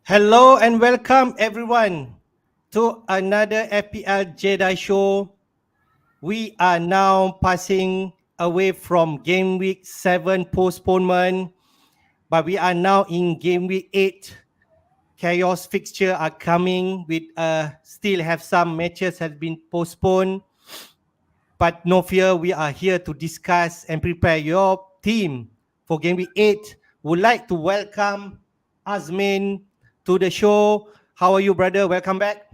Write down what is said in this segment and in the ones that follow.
Hello and welcome everyone to another FPL Jedi show. We are now passing away from Game Week 7 postponement, but we are now in Game Week 8. Chaos fixture are coming with still have some matches have been postponed, but no fear, we are here to discuss and prepare your team for Game Week 8. Would like to welcome Azmin to the show. How are you, brother? Welcome back.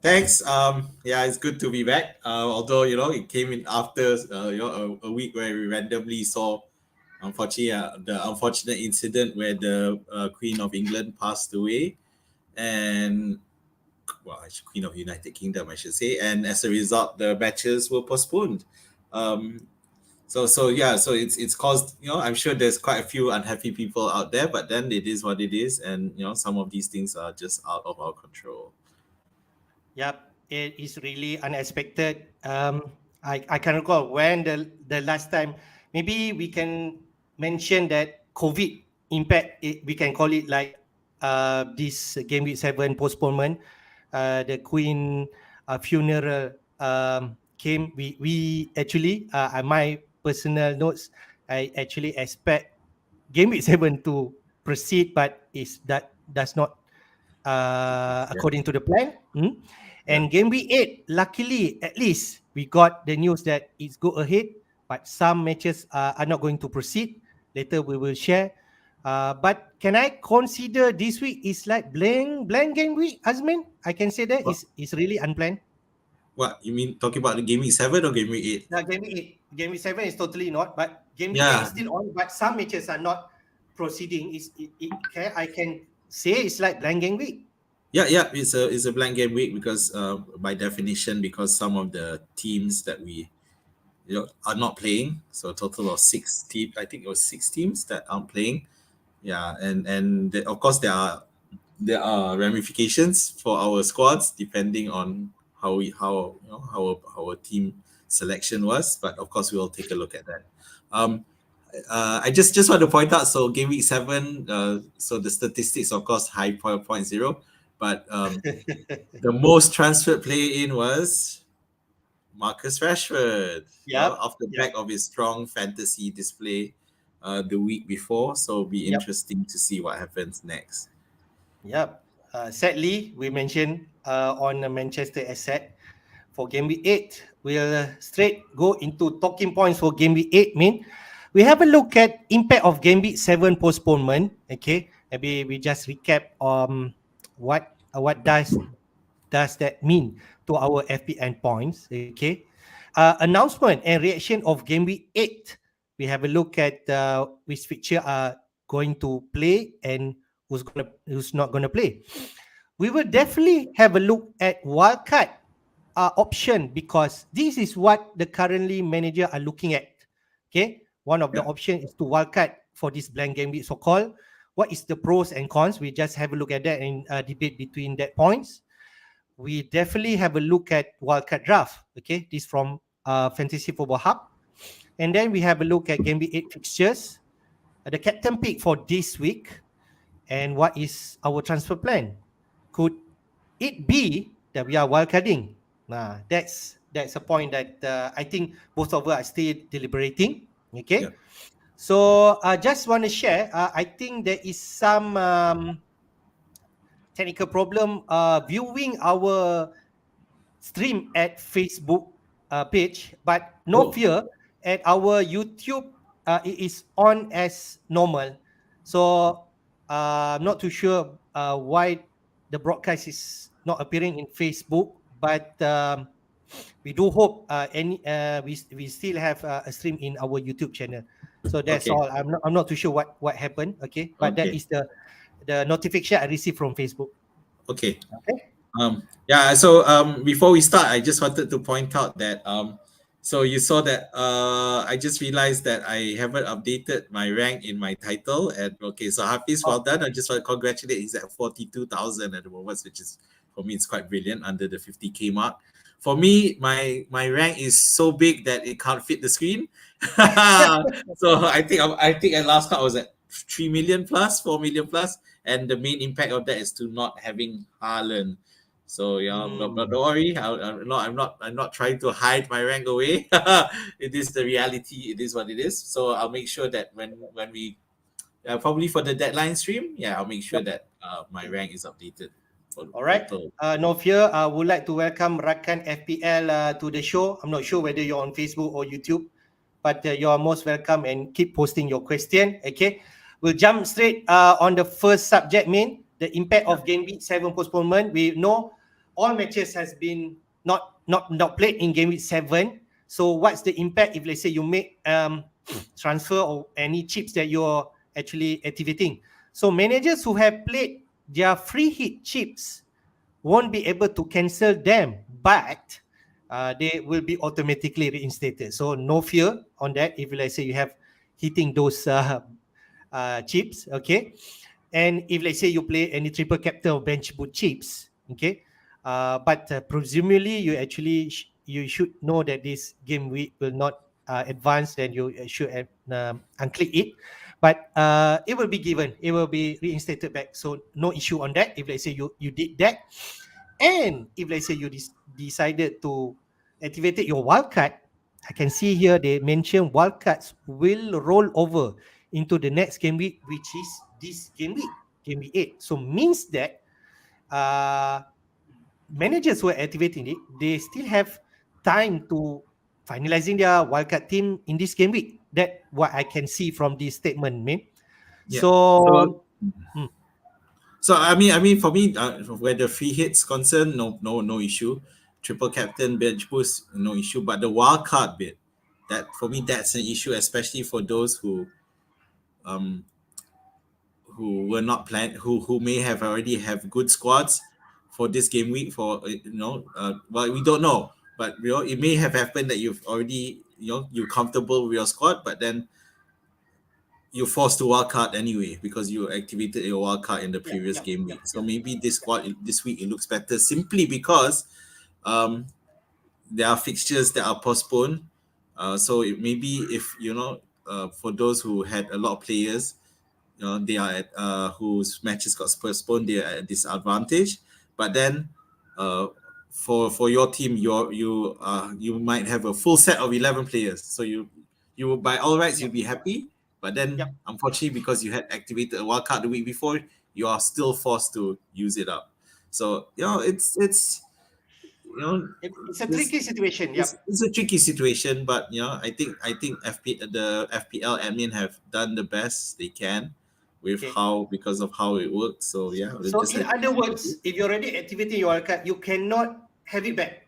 Thanks. Yeah, it's good to be back. Although it came in after a week where we randomly saw, the unfortunate incident where the Queen of England passed away, and Queen of United Kingdom, I should say, and as a result, the matches were postponed. Um, so it's caused, I'm sure there's quite a few unhappy people out there, but then it is what it is, and some of these things are just out of our control. Yep, it is really unexpected. I can recall when the last time, maybe we can mention that COVID impact, we can call it like this Game Week 7 postponement. The Queen funeral came. We actually, my personal notes, I actually expect Game Week 7 to proceed, but that does not Yeah, according to the plan. yeah. And Game Week 8, luckily, at least we got the news that it's go ahead, but some matches are not going to proceed. Later we will share. But can I consider this week is like blank game week, Azmin? I can say that What, is really unplanned. what you mean? Talking about the Game Week 7 or Game Week 8? Game Week 8, Game Week 7 is totally not, but Game Week 8 is Yeah, still on, but some matches are not proceeding. I can say it's like blank game week. yeah. It's a blank game week because by definition, because some of the teams that we are not playing. So a total of 6 teams. I think it was 6 teams that aren't playing. Yeah, and of course there are ramifications for our squads depending on how we how you know how our team selection was. But of course we will take a look at that. Um, I just want to point out. So game week 7. So the statistics, of course, high point zero, but the most transferred player in was Marcus Rashford. Yep, Off the yep, back of his strong fantasy display the week before. So it'll be yep. interesting to see what happens next. Yep. Sadly, we mentioned on the Manchester asset for Game Week 8. We'll straight go into talking points for Game Week 8, We have a look at impact of Game Week 7 postponement. Okay. Maybe we just recap what does that mean to our FPN points. Okay. Announcement and reaction of Game Week 8. We have a look at which fixture are going to play and who's not gonna play. We will definitely have a look at wildcard option because this is what the currently manager are looking at. Okay, one of the Yeah. options is to wildcard for this blank game week, so called. What is the pros and cons? We just have a look at that and debate between that points. We definitely have a look at wildcard draft. Okay, this from Fantasy Football Hub, and then we have a look at Game Week 8 fixtures, the captain pick for this week, and what is our transfer plan. Could it be that we are wildcarding? That's a point that I think both of us are still deliberating. Yeah. Okay, so I just want to share. I think there is some technical problem viewing our stream at Facebook page, but no Oh, fear, at our YouTube, it is on as normal. So I'm not too sure why the broadcast is not appearing in Facebook, but we do hope we still have a stream in our YouTube channel. So that's okay. all. I'm not too sure what happened. Okay, but that Okay. is the notification I received from Facebook. Okay. Okay. Yeah. So before we start, I just wanted to point out that so you saw that I just realized that I haven't updated my rank in my title. And okay, so Hafiz, well Oh, done. I just want to congratulate. He's at 42,000 at the moment, which is, for me, it's quite brilliant, under the 50K mark. For me, my rank is so big that it can't fit the screen. So I think at last count I was at 3 million plus, 4 million plus, and the main impact of that is to not having Haaland. So yeah, but don't worry, I'm not trying to hide my rank away. It is the reality. It is what it is. So I'll make sure that when we probably for the deadline stream, yeah, I'll make sure Yep. that my rank is updated for All right. total. No fear. I would like to welcome Rakan FPL to the show. I'm not sure whether you're on Facebook or YouTube, but you are most welcome and keep posting your question. Okay. We'll jump straight on the first subject, main the impact of game week 7 postponement. We know all matches has been not played in game week 7. So what's the impact if let's say you make transfer or any chips that you're actually activating? So managers who have played their free hit chips won't be able to cancel them, but they will be automatically reinstated. So no fear on that if let's say you have hitting those chips, okay? And if let's say you play any triple captain or bench boot chips, okay? But presumably you actually you should know that this game week will not advance, then you should unclick it. But it will be given, it will be reinstated back. So no issue on that if let's say you did that. And if let's say you decided to activate your wildcard, I can see here they mention wildcards will roll over into the next game week, which is this game week 8. So means that uh, managers who are activating it, they still have time to finalizing their wildcard team in this game week. That what I can see from this statement, man. Yeah. So So hmm, So I mean, for me, where the free hits concerned, no issue. Triple captain, bench boost, no issue. But the wild card bit, that for me, that's an issue, especially for those um who were not planned, who may have already have good squads for this game week. Well, we don't know, but it may have happened that you've already you're comfortable with your squad, but then you're forced to wildcard anyway because you activated your wildcard in the yeah, previous yeah, game yeah, week. So yeah. maybe this week it looks better simply because um, there are fixtures that are postponed. So it maybe if for those who had a lot of players, they are at whose matches got postponed, they are at disadvantage. But then uh, for your team, you might have a full set of 11 players. So you by all rights Yeah, you'll be happy, but then yeah. unfortunately because you had activated a wildcard the week before, you are still forced to use it up. So it's you know It's a this tricky situation. Yeah. it's a tricky situation, but I think the FPL admin have done the best they can with Okay. because of how it worked. So yeah, we'll So just in have to other see. words, if you're already activating your wildcard, you cannot have it back.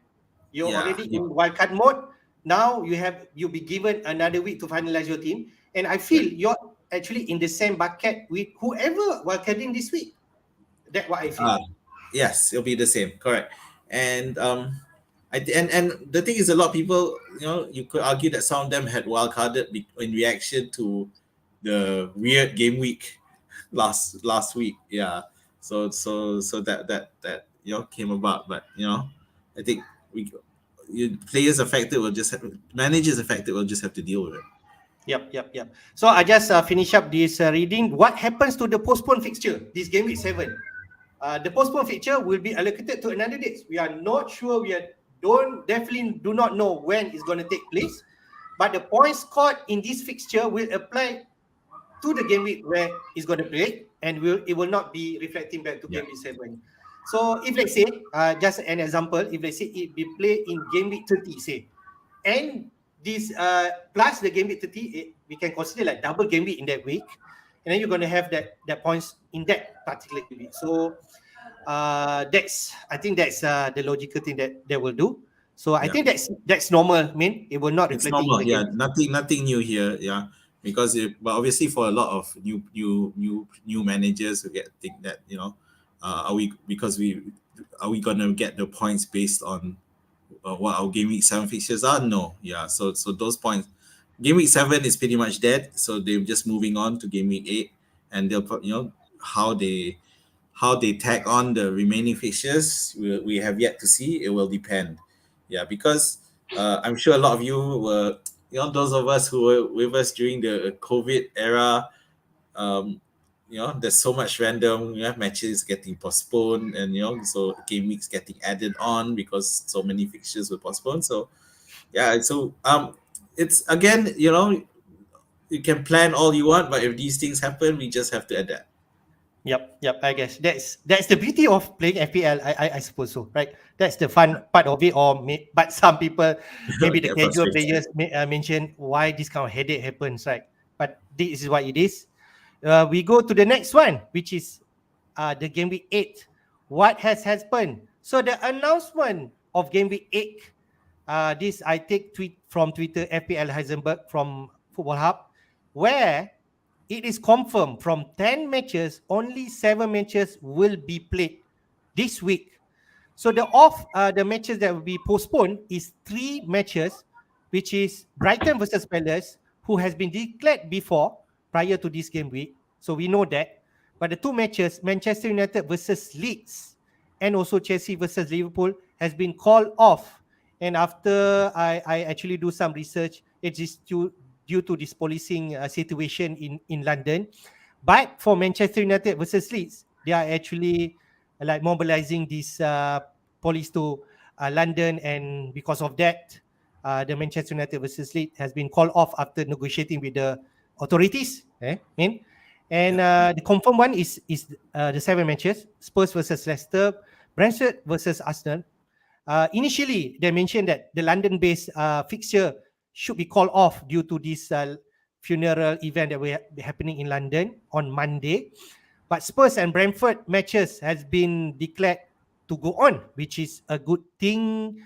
You're Yeah, already yeah, in wildcard mode. Now you'll be given another week to finalize your team. And I yeah. feel you're actually in the same bucket with whoever wildcarding this week. That's what I feel. Uh, yes, it'll be the same, correct. And and the thing is, a lot of people, you could argue that some of them had wildcarded in reaction to the weird game week last week. Yeah. So that came about, but I think players affected will just managers affected will just have to deal with it. Yep. So I just finish up this reading. What happens to the postponed fixture? This game week 7. The postponed fixture will be allocated to another date. We are not sure. Definitely do not know when it's going to take place. But the points scored in this fixture will apply to the game week where it's going to play, and it will not be reflecting back to Yeah. game week 7. So if let's say, just an example, if let's say it be played in game week 30, say, and this plus the game week 30, we can consider like double game week in that week, and then you're going to have that points in that particular game week. So I think that's the logical thing that they will do. So I Yeah. think that's normal. I mean, it will not It's reflecting in normal, the yeah. game. Nothing new here, yeah. Because but obviously for a lot of new managers who think that are we gonna get the points based on what our game week 7 fixtures are? No, yeah. So those points, game week 7 is pretty much dead. So they're just moving on to game week 8, and they'll how they tag on the remaining fixtures. We have yet to see. It will depend. Yeah, because I'm sure a lot of you were, those of us who were with us during the COVID era, um, there's so much random matches getting postponed, and so game weeks getting added on because so many fixtures were postponed. So yeah, so it's again, you can plan all you want, but if these things happen, we just have to adapt. Yep. I guess that's the beauty of playing FPL. I suppose so, right? That's the fun part of it. But some people, maybe the Get casual frustrated. players, mention why this kind of headache happens, right? But this is what it is. We go to the next one, which is the game week 8. What has happened? So the announcement of game week 8. This I take tweet from Twitter, FPL Heisenberg from Football Hub, where it is confirmed from 10 matches, only 7 matches will be played this week. So the matches that will be postponed is 3 matches, which is Brighton versus Palace, who has been declared before prior to this game week. So we know that. But the 2 matches, Manchester United versus Leeds and also Chelsea versus Liverpool, has been called off. And after I actually do some research, it is due to this policing situation in London. But for Manchester United versus Leeds, they are actually like mobilizing this police to London, and because of that, the Manchester United versus Leeds has been called off after negotiating with the authorities. And Yeah. the confirmed one is the 7 matches: Spurs versus Leicester, Brentford versus Arsenal. Initially, they mentioned that the London-based fixture should be called off due to this funeral event that will be happening in London on Monday. But Spurs and Brentford matches has been declared to go on, which is a good thing,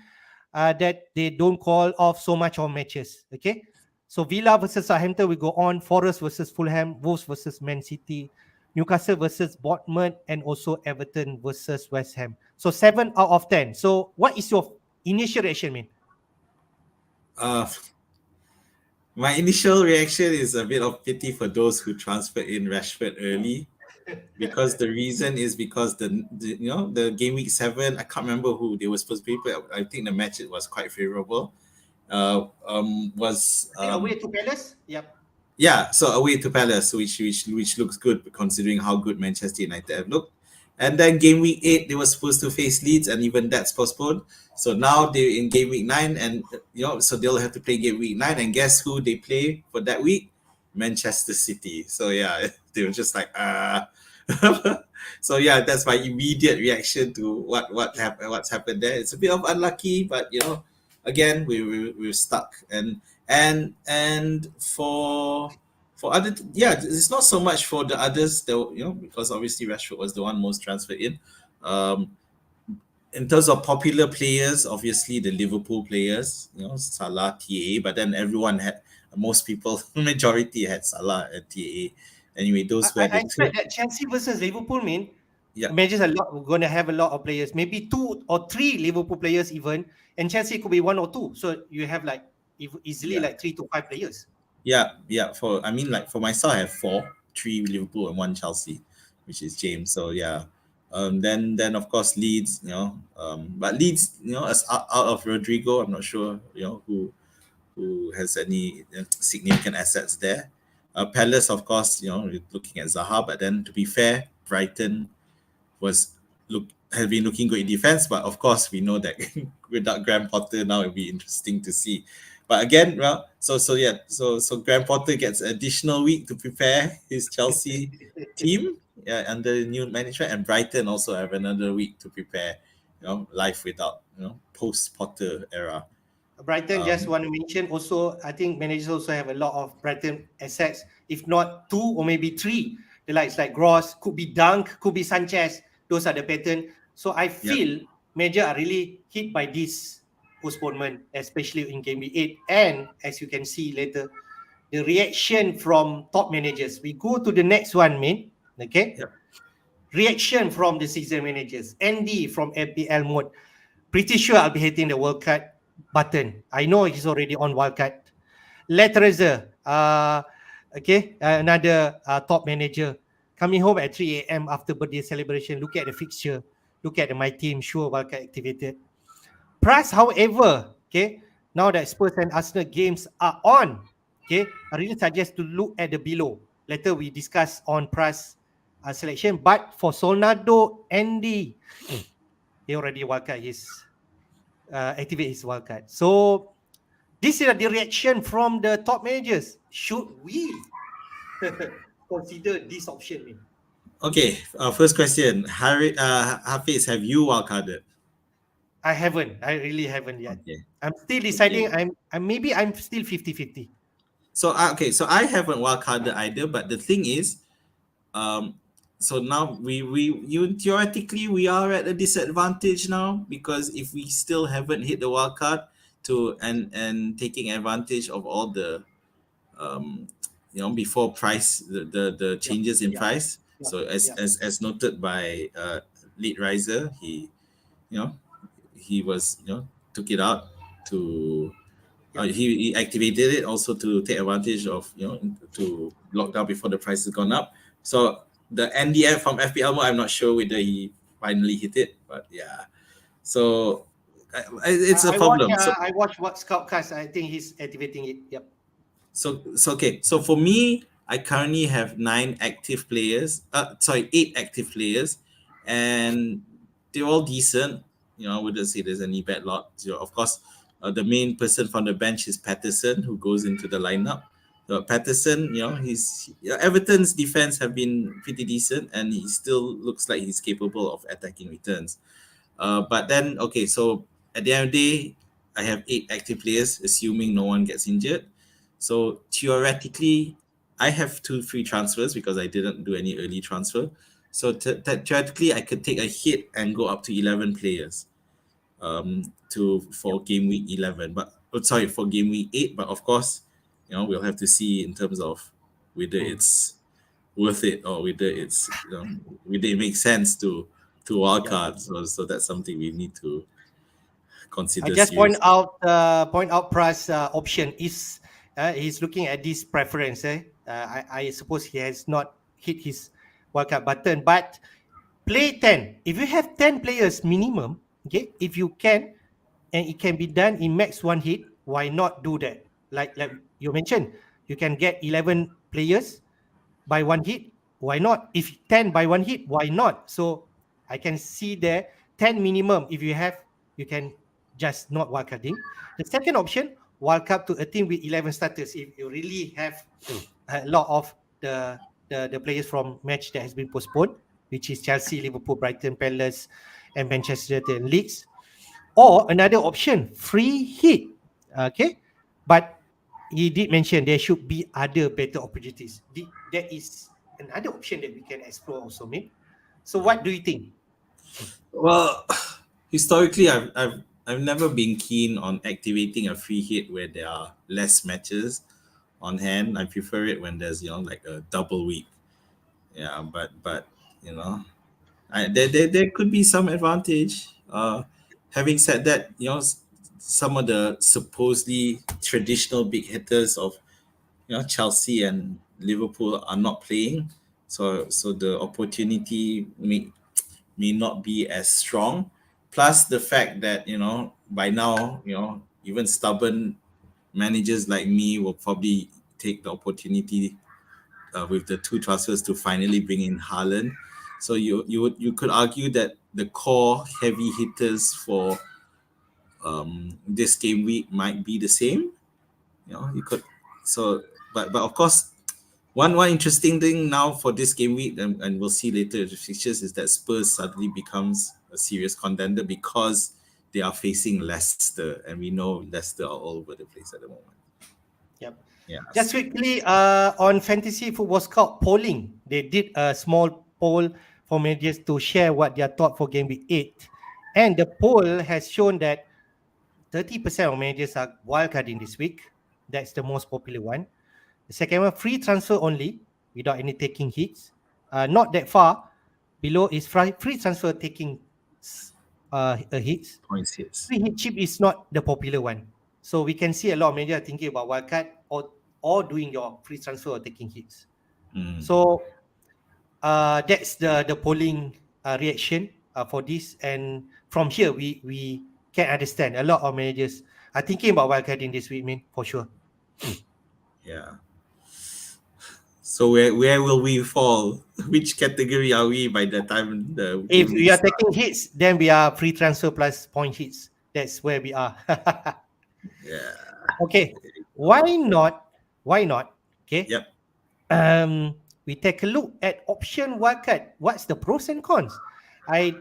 that they don't call off so much of matches. Okay. So Villa versus Southampton will go on, Forest versus Fulham, Wolves versus Man City, Newcastle versus Bournemouth, and also Everton versus West Ham. So 7 out of 10. So what is your initial reaction, man? Uh, my initial reaction is a bit of pity for those who transferred in Rashford early, because the reason is because the game week 7, I can't remember who they were supposed to be, but I think the match it was quite favorable. Was I think away to Palace. Yep. Yeah, so away to Palace, which looks good considering how good Manchester United have looked. And then game week 8, they were supposed to face Leeds, and even that's postponed. So now they're in game week 9, and so they'll have to play game week 9. And guess who they play for that week? Manchester City. So yeah, they were just like so yeah, that's my immediate reaction to what's happened there. It's a bit of unlucky, but again, we're stuck. And for other, yeah, it's not so much for the others though, because obviously Rashford was the one most transferred in. um in terms of popular players, obviously the Liverpool players, Salah, Ta, but then everyone had, most people, majority had Salah and Ta. Anyway, those were I the two. expect that Chelsea versus Liverpool, man, Yeah. imagine we're going to have a lot of players, maybe 2 or 3 Liverpool players even, and Chelsea could be 1 or 2. So you have like easily Yeah. like 3 to 5 players. Yeah. For, I mean, like for myself, I have four, three Liverpool and one Chelsea, which is James. So yeah. Then of course Leeds, but Leeds, as out of Rodrigo, I'm not sure, who has any significant assets there. Palace, of course, we're looking at Zaha, but then to be fair, Brighton was look has been looking good in defense, but of course we know that without Graham Potter now it'll be interesting to see. But again, well, so Graham Potter gets additional week to prepare his Chelsea team, under new management, and Brighton also have another week to prepare, life without, post Potter era. Brighton, just Um, want to mention also, I think managers also have a lot of Brighton assets, if not 2 or maybe 3. The likes like Gross, could be Dunk, could be Sanchez. Those are the pattern. So I yeah, feel major are really hit by this postponement, especially in game week 8. And as you can see later, the reaction from top managers. We go to the next one, man. Okay. yeah, Reaction from the season managers. Andy from FPL mode. Pretty sure I'll be hitting the World Cup button. I know he's already on World Cup. Letreza, another top manager, coming home at 3 a.m. after birthday celebration. Look at the fixture. Look at my team. Sure, World Cup activated. Price, however, okay, now that Spurs and Arsenal games are on, okay, I really suggest to look at the below. later we discuss on price selection. But for Solnado, Andy, he already wildcard his activate his wildcard. So this is the reaction from the top managers. Should we consider this option? Man? Okay, first question. Hafiz, have you wildcarded? I haven't. I really haven't yet. Okay. I'm still deciding. Okay. I'm still 50-50. So so I haven't wildcarded either, but the thing is, um, so now theoretically we are at a disadvantage now, because if we still haven't hit the wildcard to and taking advantage of all the um before price the Yep. changes in Yep. price. Yep. So as noted by lead riser, you know he was took it out to he activated it also to take advantage of to lock down before the price has gone up. So the NDF from FPL mode, I'm not sure whether he finally hit it, but yeah. So it's a problem. I watch what Scoutcast. I think he's activating it. Yep. So okay. So for me, I currently have 8 active players, and they're all decent. I wouldn't say there's any bad lot. Of course, the main person from the bench is Patterson, who goes into the lineup. So Patterson, Everton's defense have been pretty decent, and he still looks like he's capable of attacking returns. But then, okay, so at the end of the day, I have 8 active players, assuming no one gets injured. So theoretically, I have 2 free transfers because I didn't do any early transfer. So theoretically, I could take a hit and go up to 11 players for game week 11. But for game week 8. But of course, we'll have to see in terms of whether it's worth it or whether whether it makes sense to wildcard. So that's something we need to consider. I just seriously. point out price option is he's looking at this preference. I suppose he has not hit his wildcard button, but play 10. If you have 10 players minimum, okay, if you can, and it can be done in max 1 hit, why not do that? Like you mentioned, you can get 11 players by 1 hit. Why not? If 10 by 1 hit, why not? So I can see there 10 minimum. If you have, you can just not wildcarding. The second option, wildcard to a team with 11 starters. If you really have a lot of the players from match that has been postponed, which is Chelsea, Liverpool, Brighton, Palace, and Manchester United and Leeds. Or another option, free hit. Okay, but he did mention there should be other better opportunities. There is another option that we can explore also, mate. So what do you think? Well, historically, I've never been keen on activating a free hit where there are less matches on hand. I prefer it when there's like a double week. Yeah, but there could be some advantage. Having said that, some of the supposedly traditional big hitters of Chelsea and Liverpool are not playing, so the opportunity may not be as strong. Plus the fact that by now even stubborn managers like me will probably take the opportunity with the 2 transfers to finally bring in Haaland. So you could argue that the core heavy hitters for this game week might be the same. You could but of course, one interesting thing now for this game week, and we'll see later the fixtures, is that Spurs suddenly becomes a serious contender because they are facing Leicester, and we know Leicester are all over the place at the moment. Yep. Yeah. Just quickly on Fantasy Football Scout polling, they did a small poll for managers to share what their thought for game week 8, and the poll has shown that 30% of managers are wildcarding this week. That's the most popular one. The second one, free transfer only, without any taking hits. Not that far below is free transfer taking hits. Points hits. Free hit chip is not the popular one. So we can see a lot of managers thinking about wildcard or doing your free transfer or taking hits. So that's the polling reaction for this. And from here, we can understand a lot of managers are thinking about wildcarding this week, man, for sure. Yeah. So where will we fall? Which category are we by the time the If game we week are starts? taking hits, then we are free transfer plus point hits. That's where we are. Yeah. Okay. Why not? Why not? Okay. Yep. We take a look at option wildcard. What's the pros and cons? I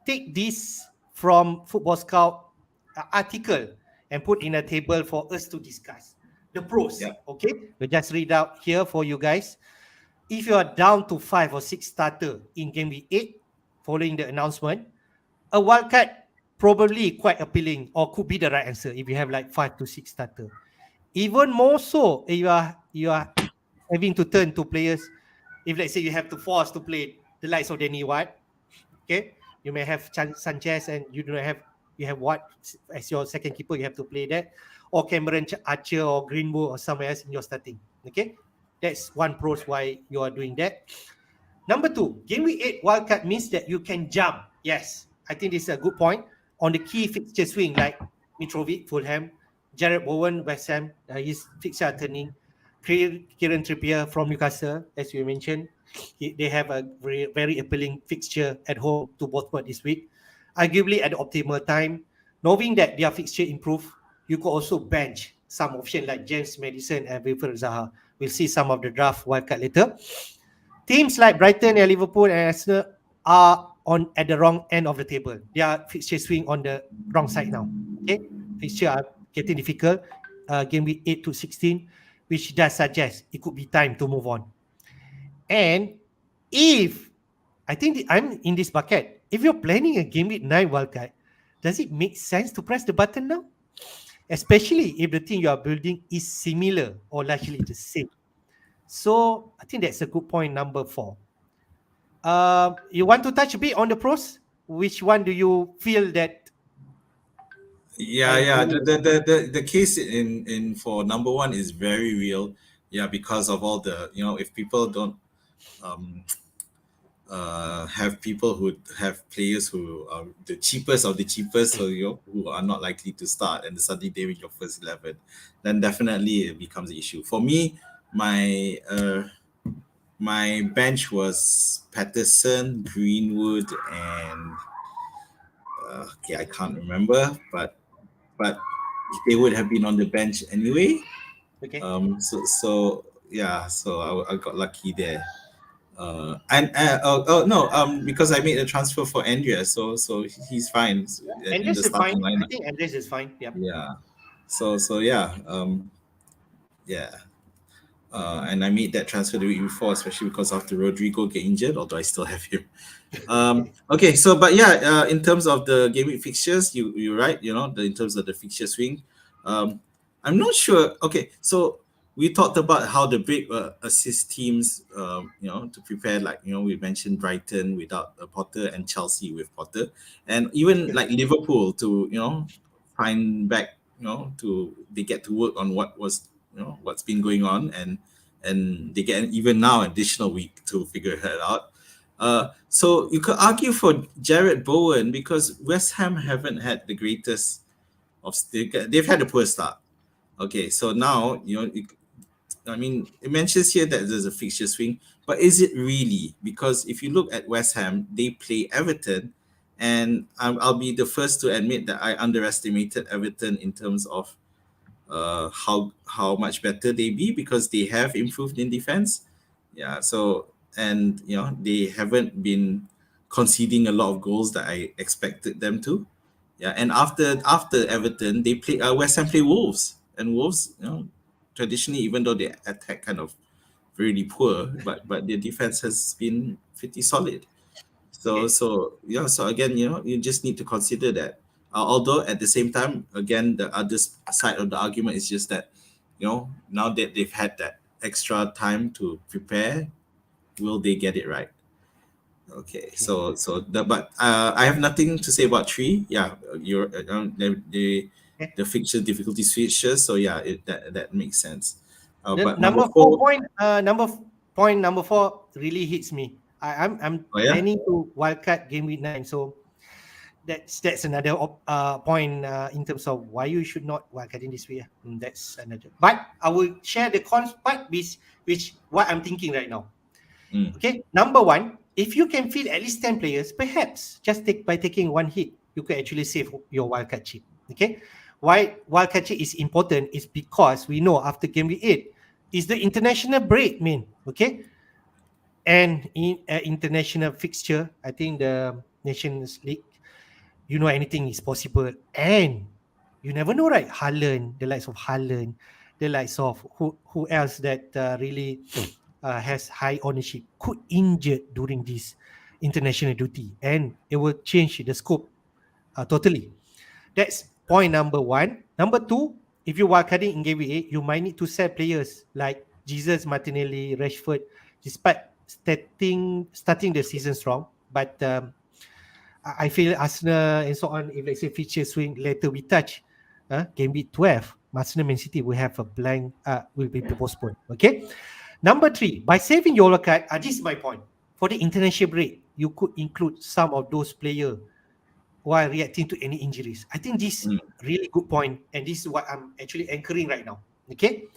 take this from Football Scout article and put in a table for us to discuss. The pros, Yep. okay? We just read out here for you guys. If you are down to 5 or 6 starter in game week 8 following the announcement, a wildcard probably quite appealing or could be the right answer if you have like 5 to 6 starter. Even more so, if you are having to turn to players. If let's say you have to force to play the likes of Danny White, okay, you may have Sanchez and you don't have you have White as your second keeper. You have to play that, or Cameron Archer or Greenwood or somewhere else in your starting. Okay, that's one pros why you are doing that. Number two, game week 8 wildcard means that you can jump. Yes, I think this is a good point on the key fixture swing like Mitrovic, Fulham, Jared Bowen, West Ham. His fixture are turning. Kieran Trippier from Newcastle, as you mentioned, they have a very appealing fixture at home to Bournemouth this week. Arguably at the optimal time, knowing that their fixture improve, you could also bench some option like James Madison and Wilfred Zaha. We'll see some of the draft wildcard later. Teams like Brighton and Liverpool and Arsenal are on at the wrong end of the table. Their fixture swing on the wrong side now. Okay, fixture are getting difficult. Game week 8 to 16, which does suggest it could be time to move on. And if I think I'm in this bucket, if you're planning a game week 9 wildcard, does it make sense to press the button now? Especially if the team you are building is similar or largely the same. So I think that's a good point, number 4. You want to touch a bit on the pros? Which one do you feel that Yeah, I yeah. do? The case in for number one is very real. Yeah, because of all the if people don't um have people who have players who are the cheapest of the cheapest, so who are not likely to start, and suddenly they're in your first 11, then definitely it becomes an issue. For me, my bench was Patterson, Greenwood, and okay, I can't remember, but they would have been on the bench anyway. Okay. So yeah, so I got lucky there. And no, because I made a transfer for Andrea, so he's fine in Andres the is fine. starting I lineup. think Andres is fine. Yep. Yeah. So yeah, yeah. And I made that transfer the week before, especially because after Rodrigo get injured, although I still have him. Okay, so but yeah, in terms of the game week fixtures, you're right. In terms of the fixture swing, um, I'm not sure. Okay, so we talked about how the break assist teams, to prepare. Like we mentioned Brighton without Potter and Chelsea with Potter, and even like Liverpool to find back. To they get to work on what's been going on, and they get even now additional week to figure it out. So you could argue for Jared Bowen because West Ham haven't had the greatest of. They've had a poor start. Okay, so now I mean, it mentions here that there's a fixture swing, but is it really? Because if you look at West Ham, they play Everton, and I'll be the first to admit that I underestimated Everton in terms of how much better they be because they have improved in defense. Yeah, so and they haven't been conceding a lot of goals that I expected them to. Yeah, and after Everton, they play West Ham play Wolves, and Wolves, traditionally, even though they attack kind of really poor, but their defense has been pretty solid. So Okay. so yeah, so again, you just need to consider that. Although at the same time, again, the other side of the argument is just that, now that they've had that extra time to prepare, will they get it right? Okay, Okay. but I have nothing to say about three. Yeah, you're Okay. the fixture difficulty switches. So yeah, that makes sense. The But number number four four, point, number 4 really hits me. I'm oh yeah, planning to wildcard game week 9. So that's another point in terms of why you should not wildcard in this way. That's another. But I will share the cons part, which what I'm thinking right now. Mm. Okay, number one, if you can field at least 10 players, perhaps just by taking one hit, you could actually save your wildcard chip. Okay, why wildcard chip is important is because we know after game week 8 is the international break, okay, and in international fixture, I think the Nations League, anything is possible, and you never know, right? The likes of Haaland, the likes of who else that really has high ownership could injured during this international duty, and it will change the scope totally. That's point number one. Number two, if you are cutting in game week 8, you might need to sell players like Jesus, Martinelli, Rashford, despite starting the season strong. But I feel Arsenal and so on, if let's say feature swing later we touch, game week 12, Arsenal Man City will have a blank, will be postponed. Okay. Number three, by saving your card, this is my point. For the international break, you could include some of those players while reacting to any injuries. I think this Mm. really good point, and this is what I'm actually anchoring right now. Okay,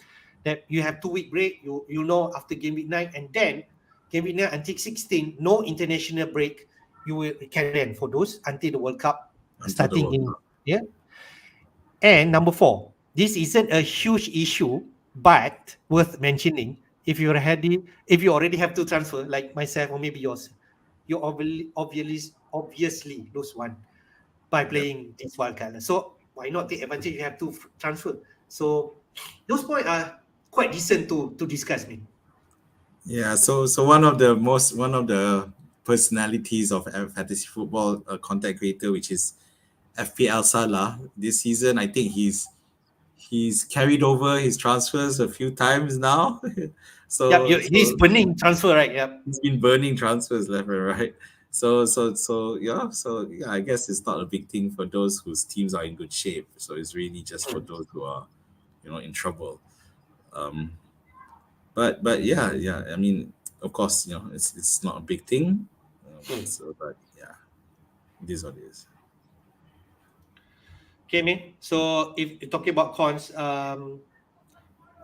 that you have 2 week break. You know after game week 9, and then game week 9 until 16, no international break. You will carry on for those until the World Cup Until the starting World in, Cup. yeah. And number 4, this isn't a huge issue, but worth mentioning. If you already have to transfer, like myself or maybe yours, you obviously lose one by Yep. playing this wild card. So why not take advantage? You have to transfer. So those points are quite decent to discuss, me. Yeah. So one of the personalities of fantasy football content creator, which is FPL Salah, this season, I think he's carried over his transfers a few times now. Yep, so he's so burning transfer, right? Yep. he's been burning transfers left and right. So I guess it's not a big thing for those whose teams are in good shape. So it's really just for those who are, in trouble. Um, but yeah. I mean, of course, it's not a big thing. Mm. But yeah, it is what it is. Okay, man. So if you're talking about cons,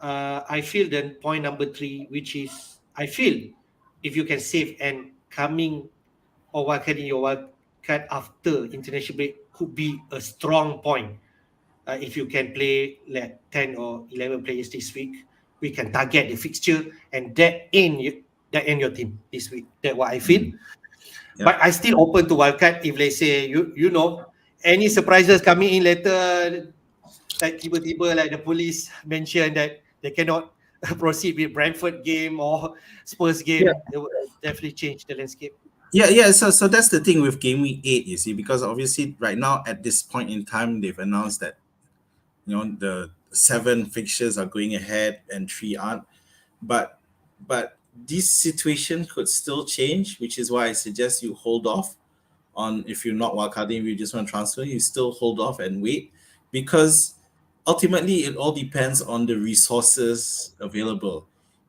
I feel then point number 3, which is I feel if you can save and coming or wild card in your wild card after international break could be a strong point. If you can play like 10 or 11 players this week, we can target the fixture and that in your team this week. That's what I feel. Mm. Yeah. But I still open to wildcard if let's say any surprises coming in later, like tiba-tiba like the police mentioned that they cannot proceed with Brentford game or Spurs Yeah. game, it will definitely change the landscape. Yeah. So that's the thing with Game Week 8, you see, because obviously right now at this point in time they've announced that the 7 fixtures are going ahead and 3 aren't. But this situation could still change, which is why I suggest you hold off on, if you're not wildcarding, if you just want to transfer, you still hold off and wait, because ultimately it all depends on the resources available.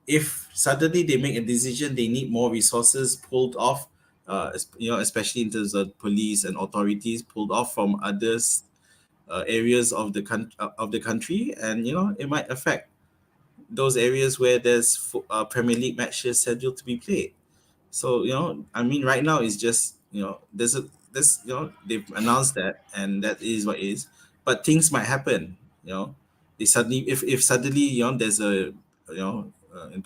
If suddenly they make a decision they need more resources pulled off, especially in terms of police and authorities pulled off from others areas of the country, and it might affect those areas where there's Premier League matches scheduled to be played. So I mean, right now it's just they've announced that, and that is what it is. But things might happen. They suddenly, if suddenly there's a I don't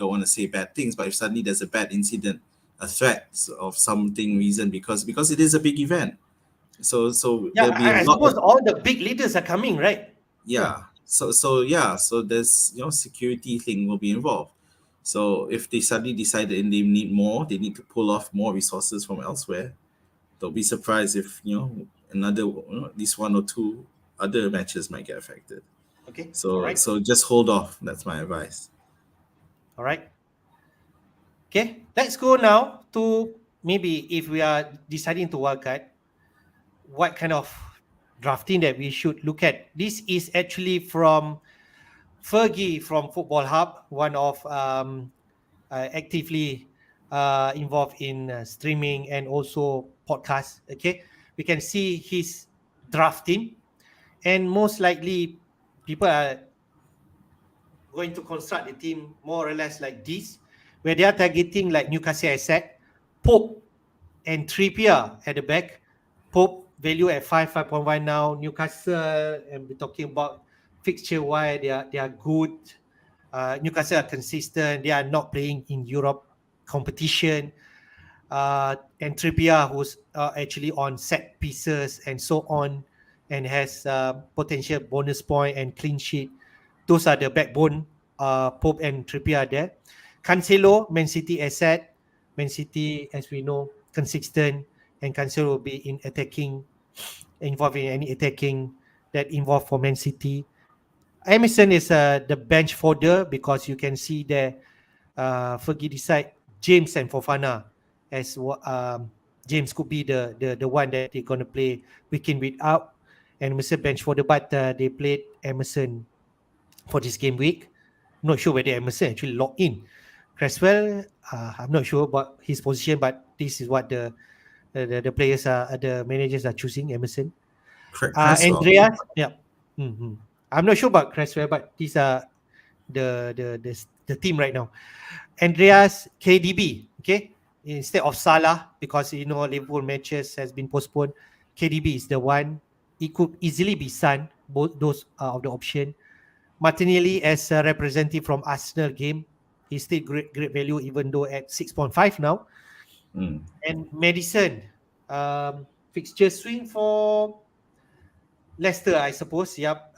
want to say bad things, but if suddenly there's a bad incident, a threat of something reason, because it is a big event. So Yeah, there'll be a I lot suppose of, all the big leaders are coming, right? Yeah. yeah. So there's security thing will be involved. So if they suddenly decide that they need more, they need to pull off more resources from elsewhere. Don't be surprised if another at least 1 or 2 other matches might get affected. Okay. All So right. so just hold off. That's my advice. All right. Okay. Let's go now to maybe if we are deciding to wildcard, what kind of drafting that we should look at. This is actually from Fergie from Football Hub, one of actively involved in streaming and also podcasts. Okay, we can see his draft team, and most likely people are going to construct the team more or less like this, where they are targeting like Newcastle asset, Pope and Trippier at the back. Pope value at 5.1 now. Newcastle, and we're talking about fixture why they are good. Newcastle are consistent. They are not playing in Europe competition. And Trippier, who's actually on set pieces and so on, and has potential bonus point and clean sheet. Those are the backbone. Pope and Trippier are there. Cancelo, Man City asset. Man City, as we know, consistent, and Cancelo will be in attacking, involved in any attacking that involve for Man City. Emerson is the bench fodder because you can see there Fergie decide James and Fofana as James could be the one that they're going to play week in, week out, and Emerson bench fodder, but they played Emerson for this game week. Not sure whether Emerson actually logged in. Cresswell, I'm not sure about his position, but this is what the players are, the managers are choosing Emerson. Cresswell. Andreas, yeah. Mm-hmm. I'm not sure about Cresswell, but these are the team right now. Andreas, KDB, okay, instead of Salah, because you know Liverpool matches has been postponed. KDB is the one. It could easily be Son. Both those are of the option. Martinelli as a representative from Arsenal game, he's still great value even though at 6.5 now. And Madison, fixture swing for Leicester, I suppose. Yep.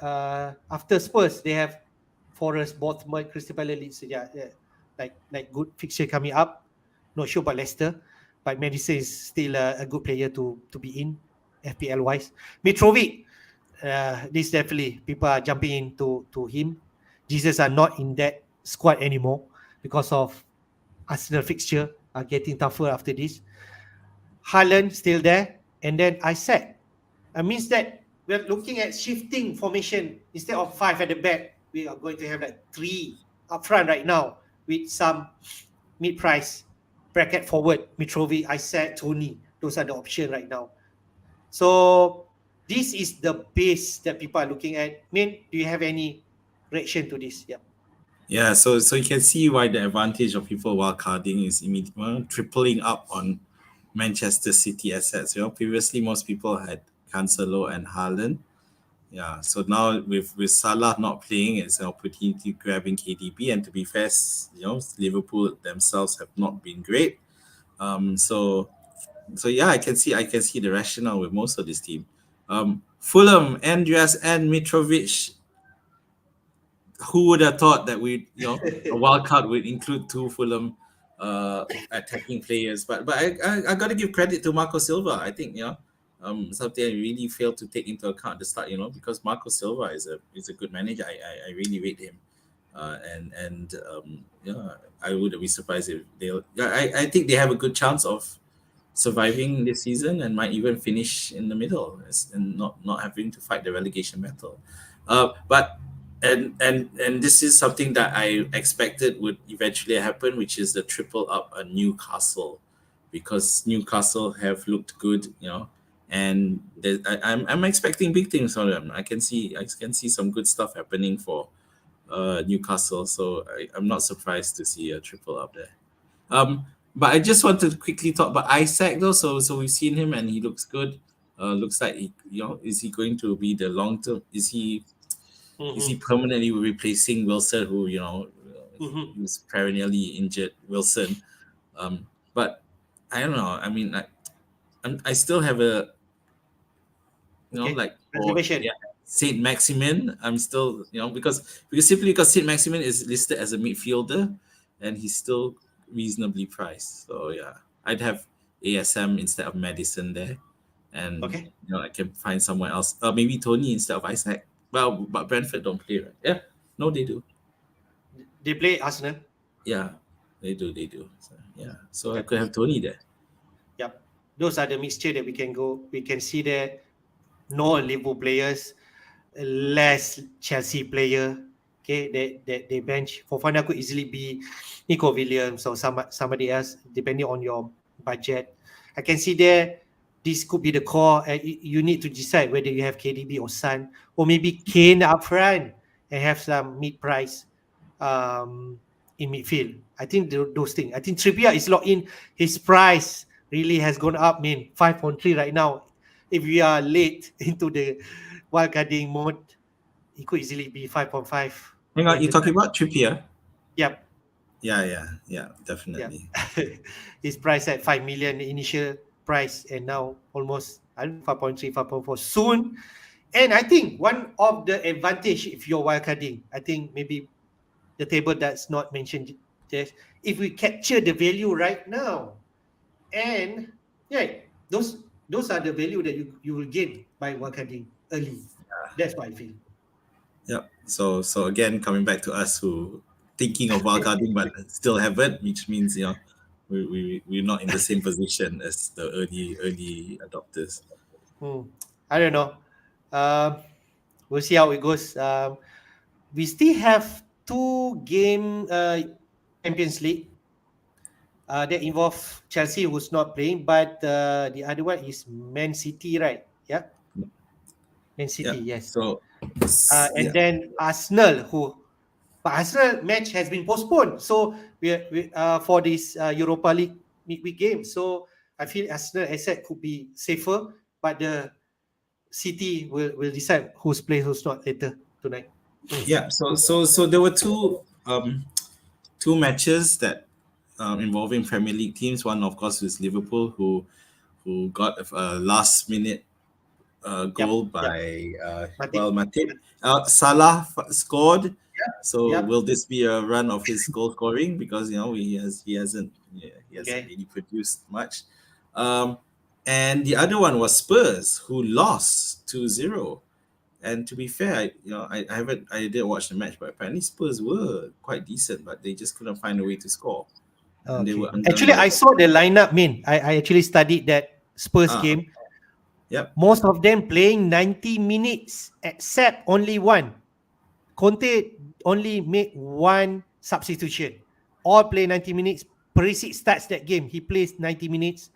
After Spurs, they have Forest, Bournemouth, Crystal Palace, Leeds. Yeah, like good fixture coming up. Not sure about Leicester, but Madison is still a good player to be in FPL wise. Mitrovic, this definitely people are jumping into him. Jesus are not in that squad anymore because of Arsenal fixture are getting tougher after this. Haaland still there, and then Isaac. It means that we're looking at shifting formation. Instead of 5 at the back, we are going to have like 3 up front right now with some mid-price bracket forward. Mitrovic, Isaac, Tony. Those are the options right now. So this is the base that people are looking at. Min, do you have any reaction to this? Yeah. Yeah, so you can see why the advantage of people wildcarding is tripling up on Manchester City assets. Previously most people had Cancelo and Haaland. Yeah, so now with Salah not playing, it's an opportunity grabbing KDB. And to be fair, Liverpool themselves have not been great. So yeah, I can see the rationale with most of this team. Fulham, Andreas and Mitrovic. Who would have thought that a wild card would include 2 Fulham attacking players? But I got to give credit to Marco Silva. I think something I really failed to take into account at the start. Because Marco Silva is a good manager. I really rate him, I wouldn't be surprised if I think they have a good chance of surviving this season and might even finish in the middle and not having to fight the relegation battle. But this is something that I expected would eventually happen, which is the triple up on Newcastle, because Newcastle have looked good, and I'm expecting big things from them. I can see some good stuff happening for Newcastle, so I'm not surprised to see a triple up there. But I just want to quickly talk about Isaac though. So we've seen him and he looks good. Looks like is he going to be the long term? Is he permanently replacing Wilson, who who's perennially injured Wilson? But I don't know. I mean, I still have a reservation. Saint Maximin. I'm still because Saint Maximin is listed as a midfielder, and he's still reasonably priced. So yeah, I'd have ASM instead of Madison there, and I can find someone else. Maybe Tony instead of Isaac. Well, but Brentford don't play, right? Yeah, no, they do. They play Arsenal. Yeah, they do. So I could have Tony there. Yep, those are the mixture that we can go. We can see that no Liverpool players, less Chelsea player. Okay, that they bench. Fofana could easily be Nico Williams or somebody else, depending on your budget. I can see there this could be the core. You need to decide whether you have KDB or Son, or maybe Kane up front and have some mid-price in midfield. I think those things. I think Trippier is locked in. His price really has gone up, 5.3 right now. If we are late into the wildcarding mode, it could easily be 5.5. Hang on, you're talking about Trippier? Yep. Yeah, definitely. His price at 5 million initial price, and now almost 5.3, 5.4 soon. And I think one of the advantage if you're wildcarding, I think maybe the table does not mention this. If we capture the value right now, and those are the value that you will gain by wildcarding early. That's what I feel. Yep. So again, coming back to us who thinking of wildcarding but still haven't, which means we're not in the same position as the early adopters. I don't know. We'll see how it goes. We still have 2 game Champions League that involve Chelsea, who's not playing, but the other one is Man City, right? Yeah, Man City, yes. So and then Arsenal, but Arsenal match has been postponed, so we for this Europa League midweek game. So I feel Arsenal asset could be safer, but the City will decide who's plays, who's not later tonight. Yeah. So there were two matches that involving Premier League teams. One, of course, was Liverpool, who got a last minute goal by Matip. Salah scored. So will this be a run of his goal scoring? Because he hasn't really produced much. And the other one was Spurs, who lost 2-0. And to be fair, I didn't watch the match, but apparently Spurs were quite decent, but they just couldn't find a way to score. Okay. Actually, I saw the lineup. I actually studied that Spurs game. Yep. Most of them playing 90 minutes, except only one. Conte only made one substitution. All play 90 minutes. Perisic starts that game. He plays 90 minutes.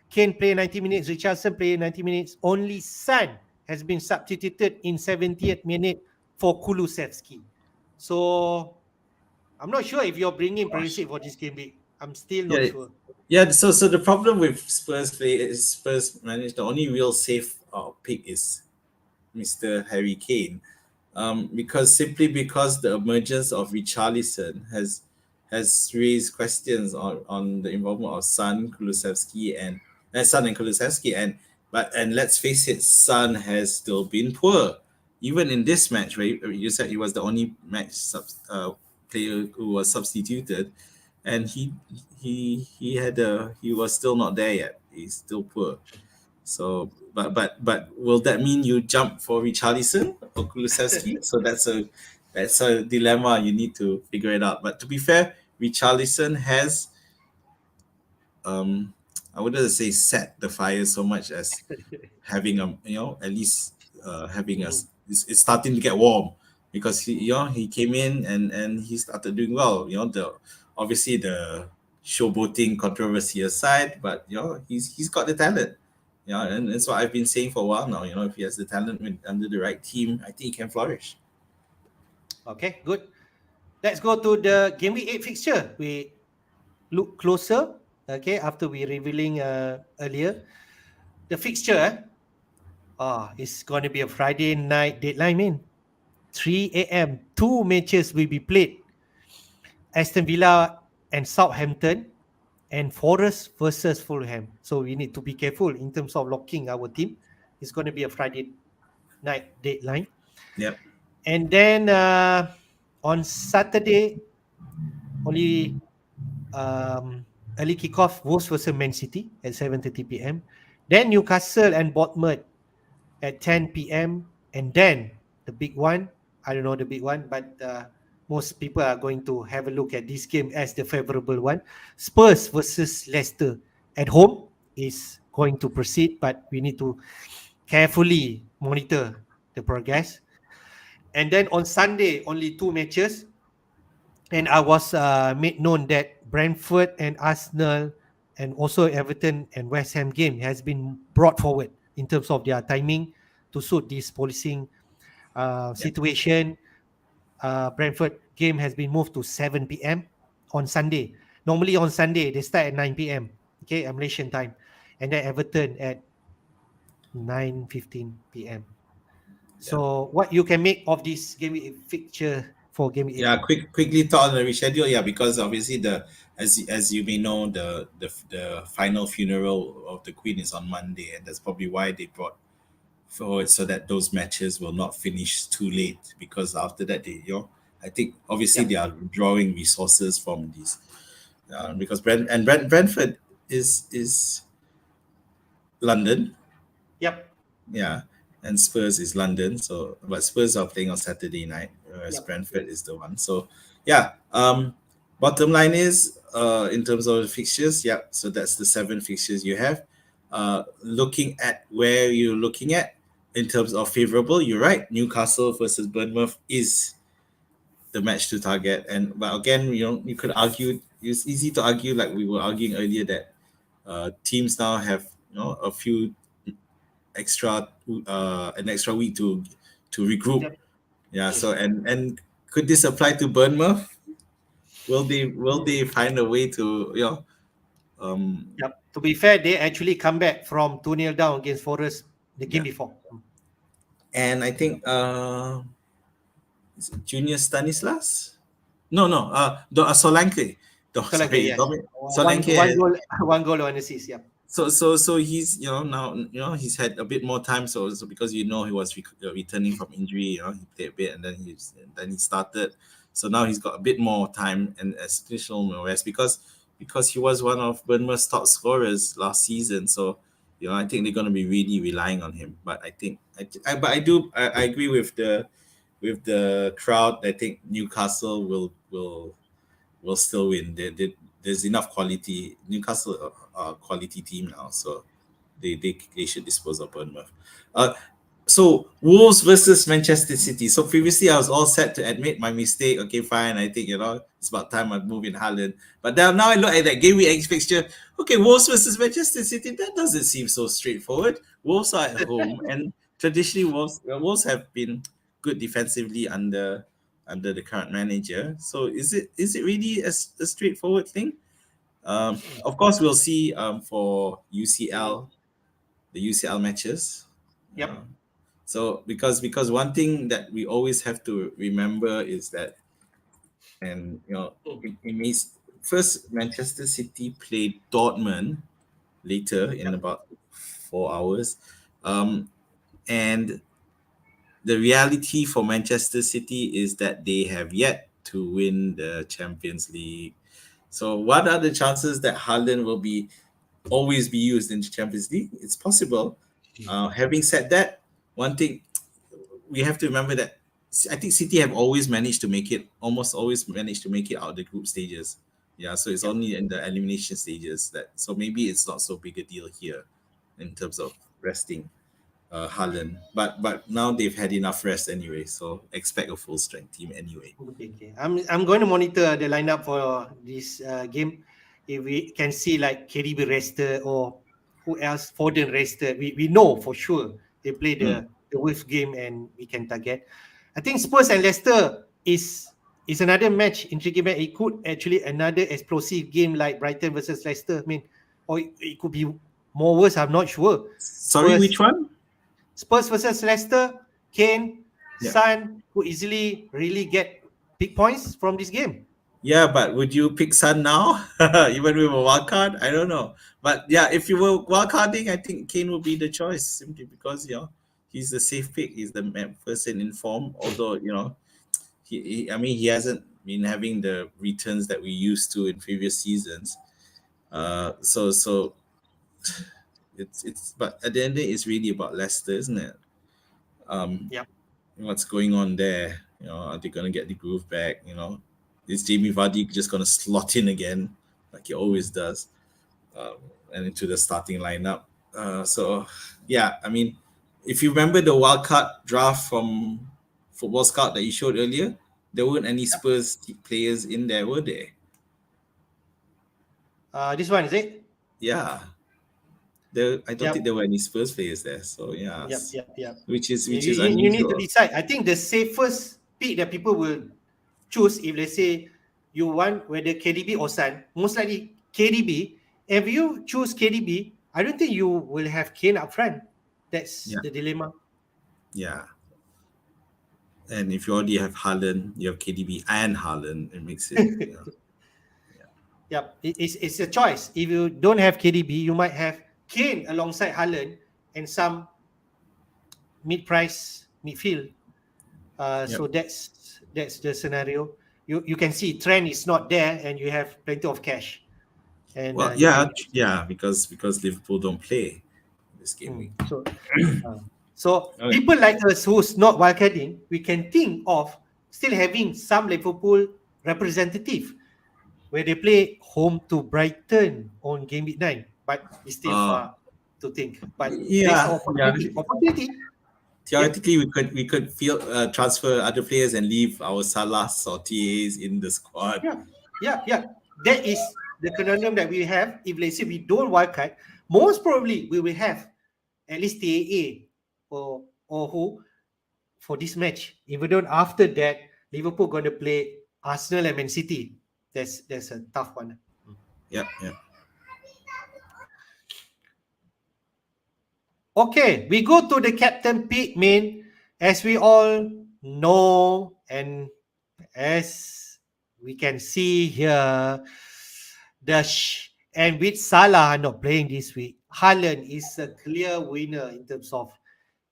Kane play 90 minutes. Richarlison play 90 minutes. Only Son has been substituted in 70th minute for Kulusevski. So I'm not sure if you're bringing Perisic for this game week. I'm still not sure. Yeah, so the problem with Spurs play is Spurs manage the only real safe pick is Mr. Harry Kane. Because the emergence of Richarlison has raised questions on the involvement of Son, Kulusevski and Kulusevski, and let's face it, Son has still been poor. Even in this match, right? You said he was the only player who was substituted, and he was still not there yet. He's still poor. So, but will that mean you jump for Richarlison or Kulusevski? So that's a dilemma. You need to figure it out. But to be fair, Richarlison has I wouldn't say set the fire so much as having at least having it's starting to get warm, because he came in and he started doing well. Obviously the showboating controversy aside, but he's got the talent. And that's what I've been saying for a while now. If he has the talent under the right team, I think he can flourish. Okay, good. Let's go to the Game Week 8 fixture. We look closer, okay, after we revealing earlier. The fixture, it's going to be a Friday night deadline, 3 a.m. 2 matches will be played. Aston Villa and Southampton, and Forest versus Fulham. So we need to be careful in terms of locking our team. It's going to be a Friday night deadline. Yep. And then on Saturday, only early kickoff, Wolves versus Man City at 7:30 p.m. Then Newcastle and Bournemouth at 10 p.m. And then the big one, I don't know the big one, but most people are going to have a look at this game as the favorable one. Spurs versus Leicester at home is going to proceed, but we need to carefully monitor the progress. And then on Sunday, only 2 matches. And I was made known that Brentford and Arsenal and also Everton and West Ham game has been brought forward in terms of their timing to suit this policing Yeah. situation. Brentford game has been moved to 7 p.m. on Sunday. Normally on Sunday they start at 9 p.m. Okay, Malaysian time, and then Everton at 9:15 p.m. Yeah. So what you can make of this game fixture for game Yeah, 8? quickly thought on the reschedule. Yeah, because obviously as you may know, the final funeral of the Queen is on Monday, and that's probably why they brought forward so that those matches will not finish too late. Because after that, I think obviously Yep, they are drawing resources from these, because Brentford is London, yep, yeah, and Spurs is London. So, but Spurs are playing on Saturday night, whereas yep, Brentford is the one. So, yeah. Bottom line is, in terms of the fixtures, yeah. So that's the 7 fixtures you have. Looking at where you're looking at in terms of favorable, you're right. Newcastle versus Bournemouth is the match to target, and but again, you could argue. It's easy to argue, like we were arguing earlier, that teams now have a few extra an extra week to regroup. yep. Yeah. So Yes. and could this apply to Bournemouth? Will they find a way to um Yep. To be fair, they actually come back from 2-0 down against Forest the game yeah, before. and I think is it Junior Stanislas? No, Solanke. No, So like sorry, yes, Solanke. one goal, one goal, one assist. Yep. So he's now he's had a bit more time. So because he was returning from injury, he played a bit and then he started. So now he's got a bit more time and additional rest because he was one of Bournemouth's top scorers last season. So I think they're going to be really relying on him. But I think I agree with the crowd. I think Newcastle will still win. There's enough quality. Newcastle are a quality team now, so they should dispose of Bournemouth. So Wolves versus Manchester City. So previously I was all set to admit my mistake. Okay, fine. I think it's about time I move in Haaland. But now I look at that game week X fixture. Okay, Wolves versus Manchester City. That doesn't seem so straightforward. Wolves are at home, and traditionally Wolves have been good defensively under the current manager. So is it really a straightforward thing? Of course, we'll see for the UCL matches. Yep. So because one thing that we always have to remember is that, and it means first Manchester City played Dortmund later in Yep. about 4 hours, and the reality for Manchester City is that they have yet to win the Champions League. So what are the chances that Haaland will always be used in the Champions League? It's possible. Having said that, one thing we have to remember that I think City have almost always managed to make it out of the group stages. Yeah, so it's Yep. only in the elimination stages so maybe it's not so big a deal here in terms of resting Haaland. But now they've had enough rest anyway, so expect a full strength team anyway. Okay. I'm going to monitor the lineup for this game. If we can see like KDB rested or who else Foden rested, we know for sure they play Mm. the Wolves game and we can target. I think Spurs and Leicester is another match intriguing match. It could actually another explosive game like Brighton versus Leicester. I mean, or it could be more worse. I'm not sure. Sorry, Spurs which one? Spurs versus Leicester, Kane, Yeah. Son could easily really get big points from this game. Yeah, but would you pick Sun now? Even with a wild card? I don't know. But yeah, if you were wild carding, I think Kane would be the choice simply because he's the safe pick. He's the person in form. Although I mean he hasn't been having the returns that we used to in previous seasons. So it's but at the end of the day, it's really about Leicester, isn't it? Um, Yep. what's going on there? Are they gonna get the groove back? Is Jamie Vardy just gonna slot in again like he always does, um, and into the starting lineup? So yeah, I mean, if you remember the wildcard draft from Football Scout that you showed earlier, there weren't any Spurs players in there, were there? This one is it? yeah, I don't think Yep. there were any Spurs players there. So yeah, Yep. which is You need to unusual. decide. I think the safest pick that people will choose, if let's say you want whether KDB or Son, most likely KDB. If you choose KDB, I don't think you will have Kane up front. That's Yeah, the dilemma. yeah. And if you already have Haaland, you have KDB and Haaland, it makes it, Yep, it's a choice. If you don't have KDB, you might have Kane alongside Haaland and some mid-price midfield. Yep. So that's the scenario. You can see trend is not there, and you have plenty of cash, and Well, you yeah, can. yeah, because Liverpool don't play this game Mm, week. so Okay. people like us who's not wildcarding, we can think of still having some Liverpool representative where they play home to Brighton on game week 9, but it's still Uh, far to think. But there's yeah, yeah. opportunity. Opportunity. Yep. Theoretically, we could feel transfer other players and leave our Salahs or TAs in the squad. Yeah. That is the conundrum that we have. If let's say we don't wildcard, most probably we will have at least TAA or who for this match. Even though after that, Liverpool going to play Arsenal and Man City. That's a tough one. Yep, yep. Okay, we go to the captain pick, main. As we all know, and as we can see here, and with Salah not playing this week, Haaland is a clear winner in terms of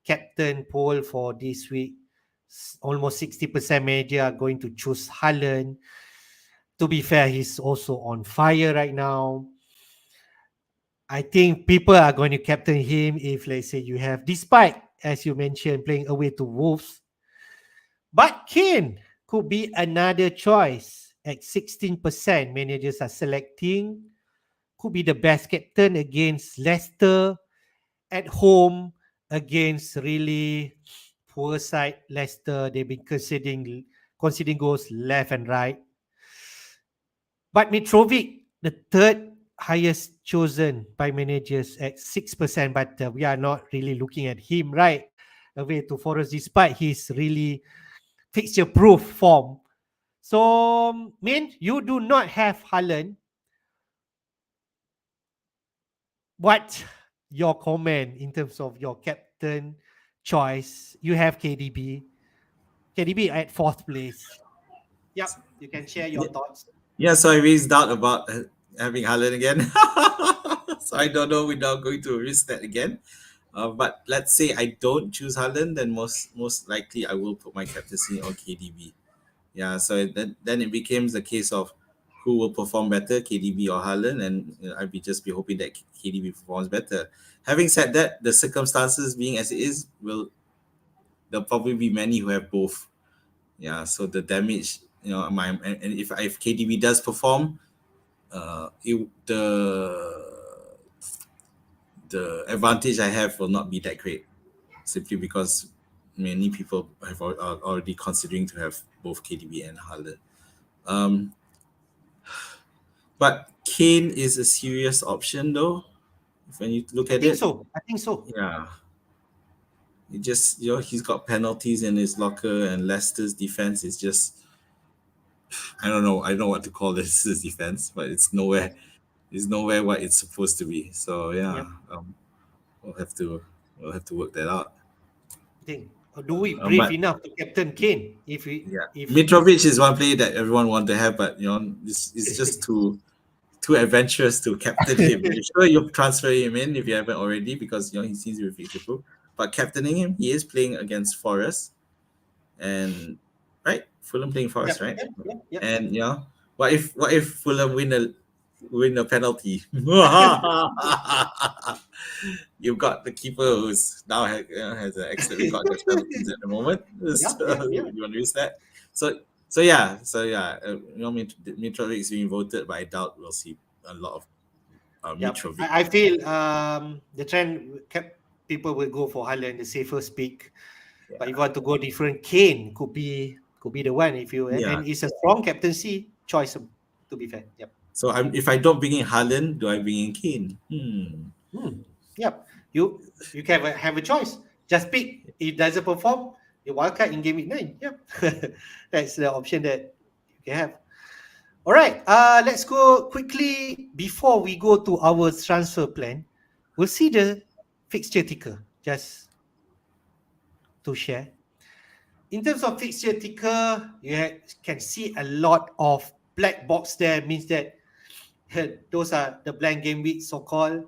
captain poll for this week. Almost 60% media are going to choose Haaland. To be fair, he's also on fire right now. I think people are going to captain him if, let's say, you have, despite, as you mentioned, playing away to Wolves. But Kane could be another choice at 16%. Managers are selecting. Could be the best captain against Leicester at home against really poor side Leicester. They've been conceding goals left and right. But Mitrovic, the third highest chosen by managers at 6%, but we are not really looking at him right away to Forest despite his really fixture proof form. So, Min, you do not have Haaland. What your comment in terms of your captain choice? You have KDB. KDB at fourth place. Yep, you can share your Yeah, thoughts. yeah, so I raised doubt about having Haaland again. So I don't know. We're not going to risk that again. But let's say I don't choose Haaland, then most likely I will put my captaincy on KDB. Yeah, so then it becomes a case of who will perform better, KDB or Haaland, and I'd be hoping that KDB performs better. Having said that, the circumstances being as it is, there'll probably be many who have both. Yeah, so the damage, and if KDB does perform, the advantage I have will not be that great, simply because many people are already considering to have both KDB and Haaland. Um, but Kane is a serious option, though. When you look I at think it, so. I think so. yeah, it just he's got penalties in his locker, and Leicester's defense is just I don't know what to call this defense, but it's nowhere what it's supposed to be. So yeah, Yep. we'll have to we'll have to work that out. I think. Or do we brave But enough to captain Kane if we yeah, if Mitrovic is one player that everyone want to have, but it's just too adventurous to captain him. You're sure you transfer him in if you haven't already, because he seems to be fixable. But captaining him, he is playing against Forest, and right, Fulham playing Forest, right? yep. And what if Fulham win a penalty? You've got the keeper who's now has an excellent record against penalties at the moment. So Yeah. you want to use that? So yeah. Mitrovic is being voted, but I doubt we'll see a lot of Yep. Mitrovic. I feel the trend kept people will go for Haaland, the safest pick. Yeah, But if you want to go different, Kane could be the one if you yeah, and it's a strong captaincy choice to be fair. Yep. So if I don't bring in Haaland, do I bring in Kane? Yep. You can have a choice. Just pick. If it doesn't perform, you wildcard in game week 9. Yep. That's the option that you can have. All right. Let's go quickly before we go to our transfer plan. We'll see the fixture ticker just to share. In terms of fixture ticker, can see a lot of black box there. Means that those are the blank game week, so called.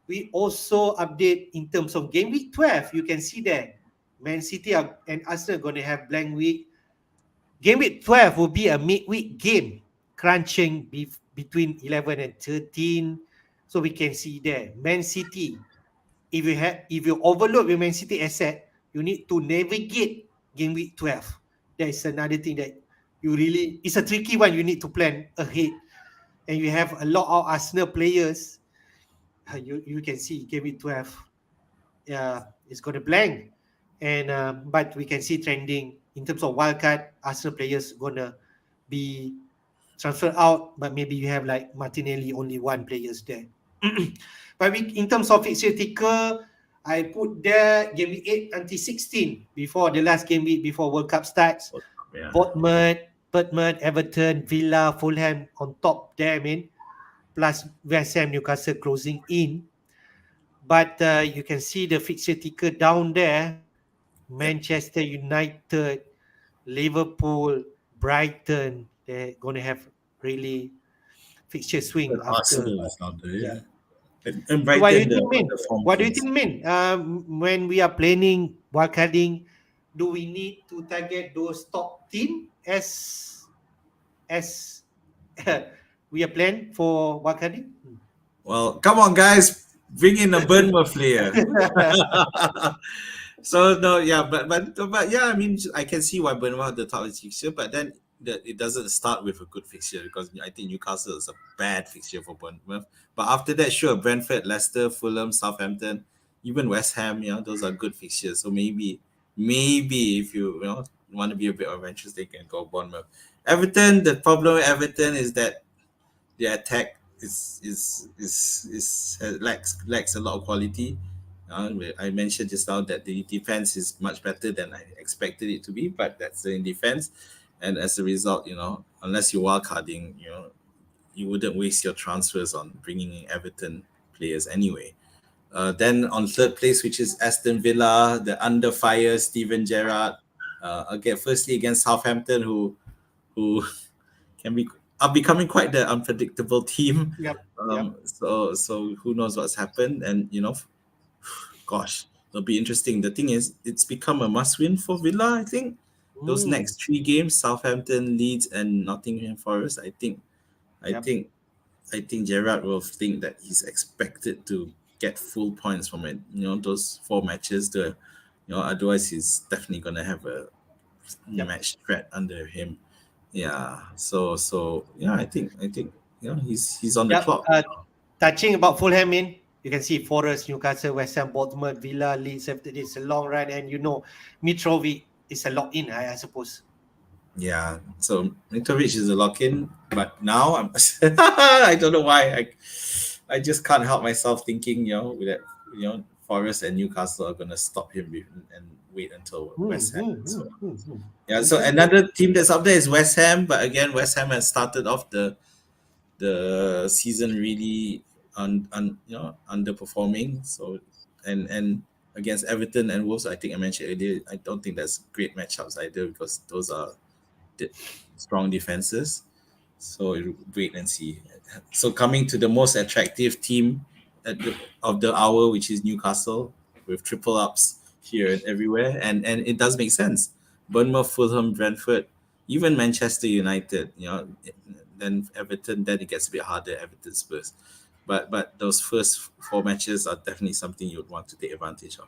We also update in terms of game week 12. You can see there, Man City and Arsenal are going to have blank week. Game week 12 will be a midweek game, crunching between 11 and 13. So we can see there, Man City. If you overload your Man City asset, you need to navigate game week 12. That is another thing that it's a tricky one. You need to plan ahead, and you have a lot of Arsenal players. You can see game week 12. It's got a blank, and but we can see trending in terms of wildcard. Arsenal players gonna be transferred out, but maybe you have like Martinelli, only one players there. But in terms of fixture ticker, I put there game week 8 until 16 before the last game week before World Cup starts. Yeah. Bournemouth, Everton, Villa, Fulham on top there, plus West Ham, Newcastle closing in. But you can see the fixture ticker down there. Manchester United, Liverpool, Brighton, they're going to have really fixture swing But after. Arsenal is not there. Yeah. And So what do you Brighton, think, Min? the form What do you plays. think, Min? When we are planning wildcarding, do we need to target those top team as we are planning for wildcarding? Well, come on, guys, bring in a Bournemouth player. So no, yeah, but yeah, I mean, I can see why Bournemouth had the top fixture, but then it doesn't start with a good fixture because I think Newcastle is a bad fixture for Bournemouth. But after that, sure, Brentford, Leicester, Fulham, Southampton, even West Ham, those are good fixtures. So maybe if you want to be a bit adventurous, they can go Bournemouth. Everton, the problem with Everton is that their attack lacks a lot of quality. I mentioned just now that the defense is much better than I expected it to be, but that's in defense, and as a result, unless you're wildcarding, you wouldn't waste your transfers on bringing in Everton players anyway. Then on third place, which is Aston Villa, the under fire Steven Gerrard, firstly against Southampton, who are becoming quite the unpredictable team. Yep. So who knows what's happened, and gosh, it'll be interesting. The thing is, it's become a must-win for Villa. I think those next 3 games: Southampton, Leeds, and Nottingham Forest. I think Gerrard will think that he's expected to get full points from it. Those 4 matches. Otherwise he's definitely gonna have a match threat under him. Yeah. So yeah, I think he's on the clock. Touching about Fulham, you can see Forest, Newcastle, West Ham, Bournemouth, Villa, Leeds. After this, a long run, and Mitrovic is a lock-in, I suppose. Yeah. So Mitrovic is a lock-in, but now I don't know why I just can't help myself thinking that Forest and Newcastle are gonna stop him and wait until West Ham. Yeah. So another team that's up there is West Ham, but again, West Ham has started off the season really underperforming. So and against Everton and Wolves, I think I mentioned earlier, I don't think that's great matchups either because those are strong defenses. So wait and see. So coming to the most attractive team of the hour, which is Newcastle, with triple ups here and everywhere, and it does make sense. Bournemouth, Fulham, Brentford, even Manchester United, then Everton, then it gets a bit harder, Everton, Spurs. But those first 4 matches are definitely something you would want to take advantage of.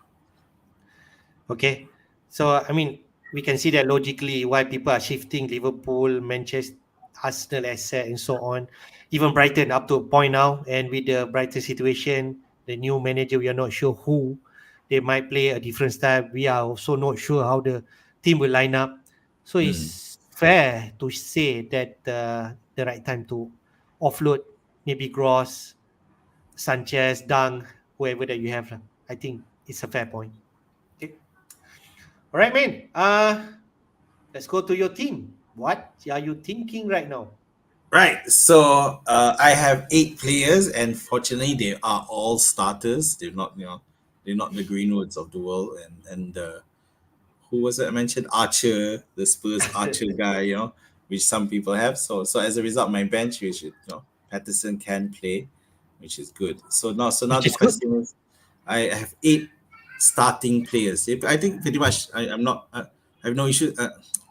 Okay. So, I mean, we can see that logically why people are shifting Liverpool, Manchester, Arsenal asset and so on. Even Brighton up to a point now. And with the Brighton situation, the new manager, we are not sure who. They might play a different style. We are also not sure how the team will line up. So it's fair to say that the right time to offload maybe Gross, Sanchez, Dang, whoever that you have. I think it's a fair point. Okay. All right, man. Let's go to your team. What are you thinking right now? Right. So I have 8 players, and fortunately, they are all starters. They're not, they're not the Greenwoods of the world, and who was it I mentioned? Archer, the Spurs Archer guy, which some people have. So as a result, my bench, which Patterson can play, which is good. So now Which the is good. question is, I have 8 starting players. I think pretty much I'm not. I have no issue.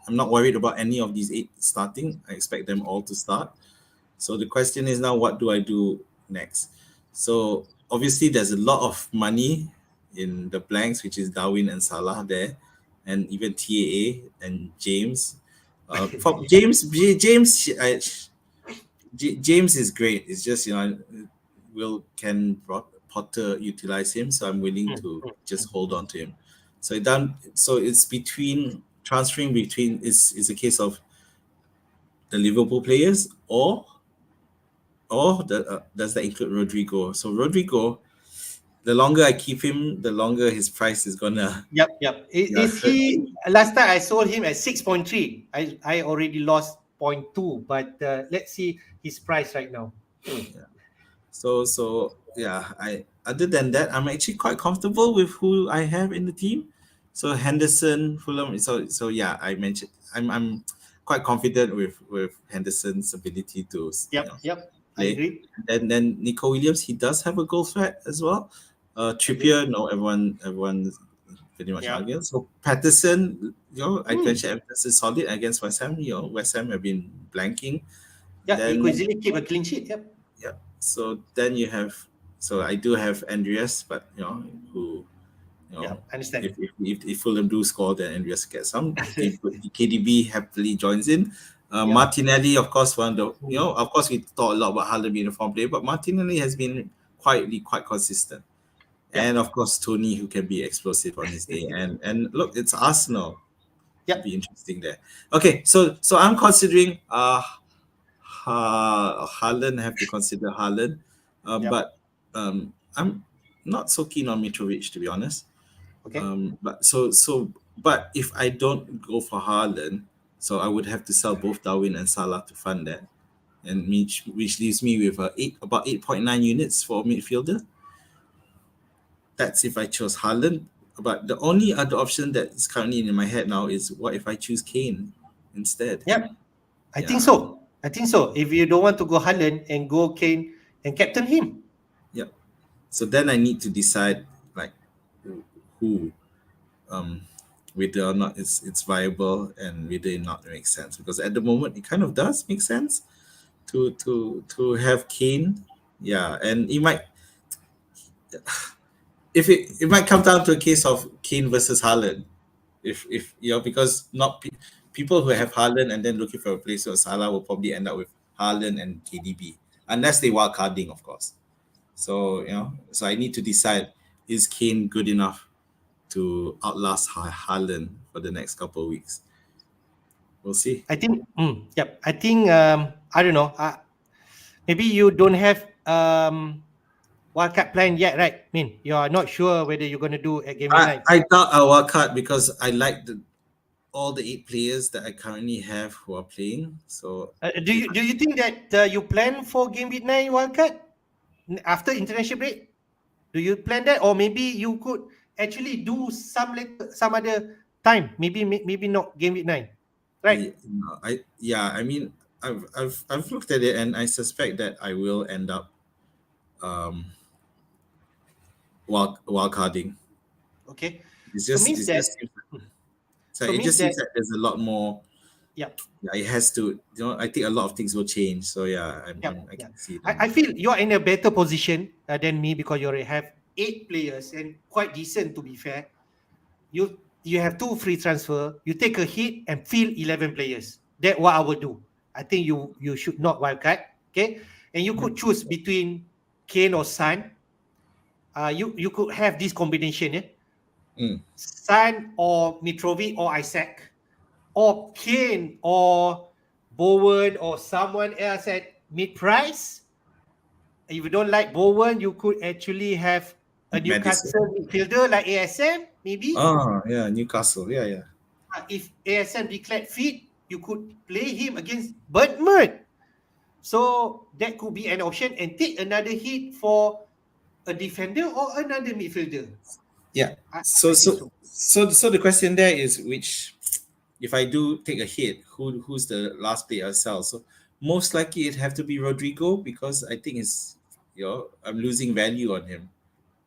I'm not worried about any of these 8 starting. I expect them all to start. So the question is now, what do I do next? So obviously, there's a lot of money in the blanks, which is Darwin and Salah there, and even TAA and James. For James is great. It's just will can Potter utilize him? So I'm willing to just hold on to him. So it's between transferring between is a case of the Liverpool players or does that include Rodrigo? So Rodrigo, the longer I keep him, the longer his price is gonna Yep. Is hurt. he last time I sold him at 6.3? I already lost 0.2, but let's see his price right now. So yeah, I other than that, I'm actually quite comfortable with who I have in the team. So Henderson, Fulham. So yeah, I mentioned I'm quite confident with Henderson's ability to Yep. I play. agree. And then Nico Williams, he does have a goal threat as well. Trippier, no, everyone pretty much Yeah. argues. So Patterson, I mentioned Patterson is solid against West Ham. West Ham have been blanking. Yeah, he Then could easily keep a clean sheet. Yep. yeah. So then you have, so I do have Andreas, but who, Yeah, understand. if Fulham do score, then Andreas gets some. KDB happily joins in. Yeah. Martinelli, of course, one of the, of course, we thought a lot about Haaland being a form player, but Martinelli has been quietly quite consistent. Yep. And of course, Tony, who can be explosive on his day. And look, it's Arsenal. Yep. It'll be interesting there. Okay, so I'm considering Haaland. I have to consider Haaland, Yep. but I'm not so keen on Mitrovic, to be honest. Okay. But if I don't go for Haaland, so I would have to sell both Darwin and Salah to fund that, and which leaves me with about 8.9 units for a midfielder. That's if I chose Haaland. But the only other option that's currently in my head now is, what if I choose Kane instead? Yep. I think so. If you don't want to go Haaland and go Kane and captain him. Yep. So then I need to decide like who, whether or not it's viable and whether or not it makes sense. Because at the moment it kind of does make sense to have Kane. Yeah, and it might it might come down to a case of Kane versus Haaland. If because not people who have Haaland and then looking for a place for Salah will probably end up with Haaland and KDB, unless they wild carding, of course. So so I need to decide, is Kane good enough to outlast Haaland for the next couple of weeks? We'll see. I think. Yep. I think. I don't know. Maybe you don't have wildcard plan yet, right? I mean, you are not sure whether you're going to do at Gameweek 9. I thought a wild card because I like all the 8 players that I currently have who are playing. So Do you think that you plan for Gameweek 9 wildcard after international break? Do you plan that, or maybe you could actually do some other time? Maybe not Gameweek 9, right? I mean, I've looked at it and I suspect that I will end up wild carding. Okay. It's just means it that. just seems that there's a lot more. Yeah. It has to. I think a lot of things will change. So yeah, I can see that. I feel you're in a better position than me because you already have 8 players and quite decent, to be fair. You have 2 free transfer. You take a hit and field 11 players. That's what I would do. I think you should not wildcard. Okay, and you could choose between Kane or Son. You could have this combination. Son or Mitrovic or Isaac, or Kane or Bowen or someone else at mid-price. If you don't like Bowen, you could actually have a Madison. Newcastle midfielder like ASM, maybe. Oh, yeah, Newcastle. Yeah, yeah. If ASM declared fit, you could play him against Bournemouth. So that could be an option and take another hit for a defender or another midfielder. Yeah. I think so. So the question there is which, if I do take a hit, who's the last player I sell? So most likely it have to be Rodrigo because I think I'm losing value on him.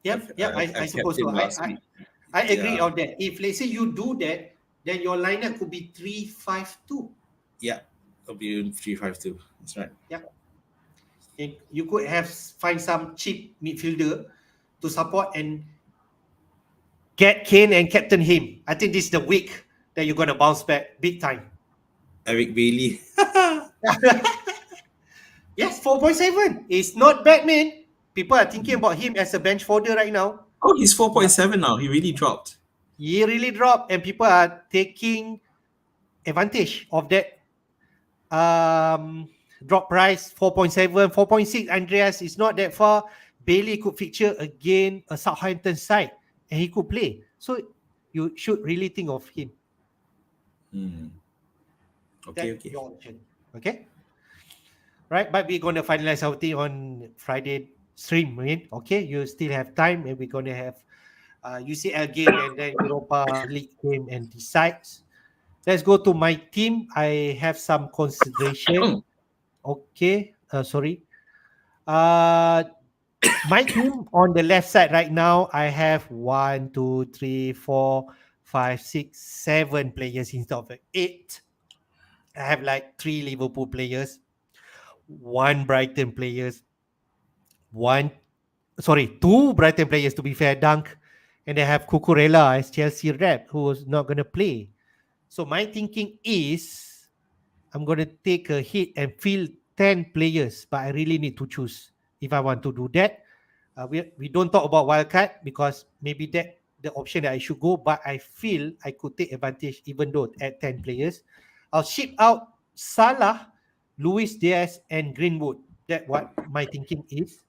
Yep, I I've suppose kept so. him last week. I agree Yeah, on that. If let's say you do that, then your lineup could be 3-5-2. yeah. It'll be in 3-5-2. That's right. Yep. And you could find some cheap midfielder to support and get Kane and captain him. I think this is the week that you're gonna bounce back big time. Eric Bailey. Yes, 4.7. It's not bad, man. People are thinking about him as a bench fodder right now. Oh, he's 4.7 now. He really dropped. He really dropped, and people are taking advantage of that drop price. 4.7, 4.6. Andreas is not that far. Bailey could feature again a Southampton side, and he could play. So you should really think of him. Okay, That's okay. your option. Okay. Right, but we're gonna finalize our thing on Friday stream. Right? Okay, you still have time, and we're gonna have UCL game and then Europa League game and decides. Let's go to my team. I have some consideration. Okay, sorry. My team on the left side right now, I have 1, 2, 3, 4, 5, 6, 7 players instead of 8. I have like 3 Liverpool players, 1 Brighton players, 2 Brighton players to be fair, Dunk, and I have Cucurella as Chelsea rep who was not going to play. So my thinking is I'm going to take a hit and fill 10 players, but I really need to choose if I want to do that. We don't talk about wildcard because maybe that the option that I should go, but I feel I could take advantage even though at 10 players. I'll ship out Salah, Luis Diaz, and Greenwood. That's what my thinking is.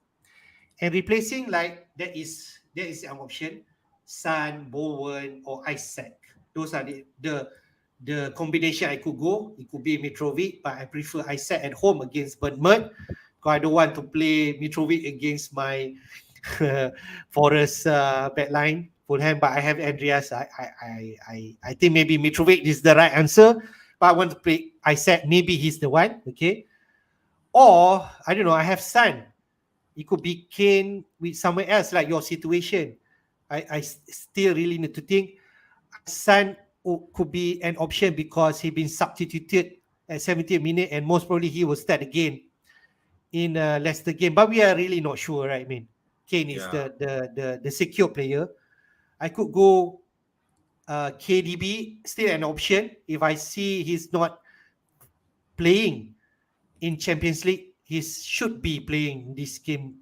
And replacing like that is an option. Sun, Bowen, or Isaac. Those are the combination I could go. It could be Mitrovic, but I prefer Isaac at home against Bournemouth. Because I don't want to play Mitrovic against my Forest backline, Fulham. But I have Andreas. I think maybe Mitrovic is the right answer. But I want to play Isaac. Maybe he's the one. Okay. Or I don't know. I have Sun. It could be Kane with somewhere else, like your situation. I still really need to think. Son could be an option because he's been substituted at 70th minute, and most probably he will start again in Leicester game. But we are really not sure, right? I mean, Kane is the secure player. I could go KDB, still an option. If I see he's not playing in Champions League, he should be playing this game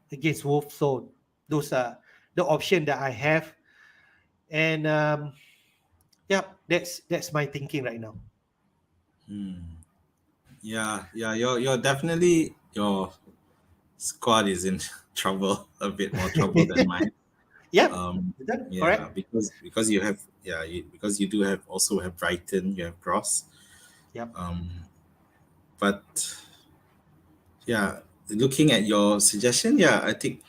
against Wolves. So those are the option that I have. And that's my thinking right now. Yeah. You're definitely, your squad is in trouble, a bit more trouble than mine. Yeah, Correct. Because you have because you do have also have Brighton, you have Cross. Yep. But looking at your suggestion, I think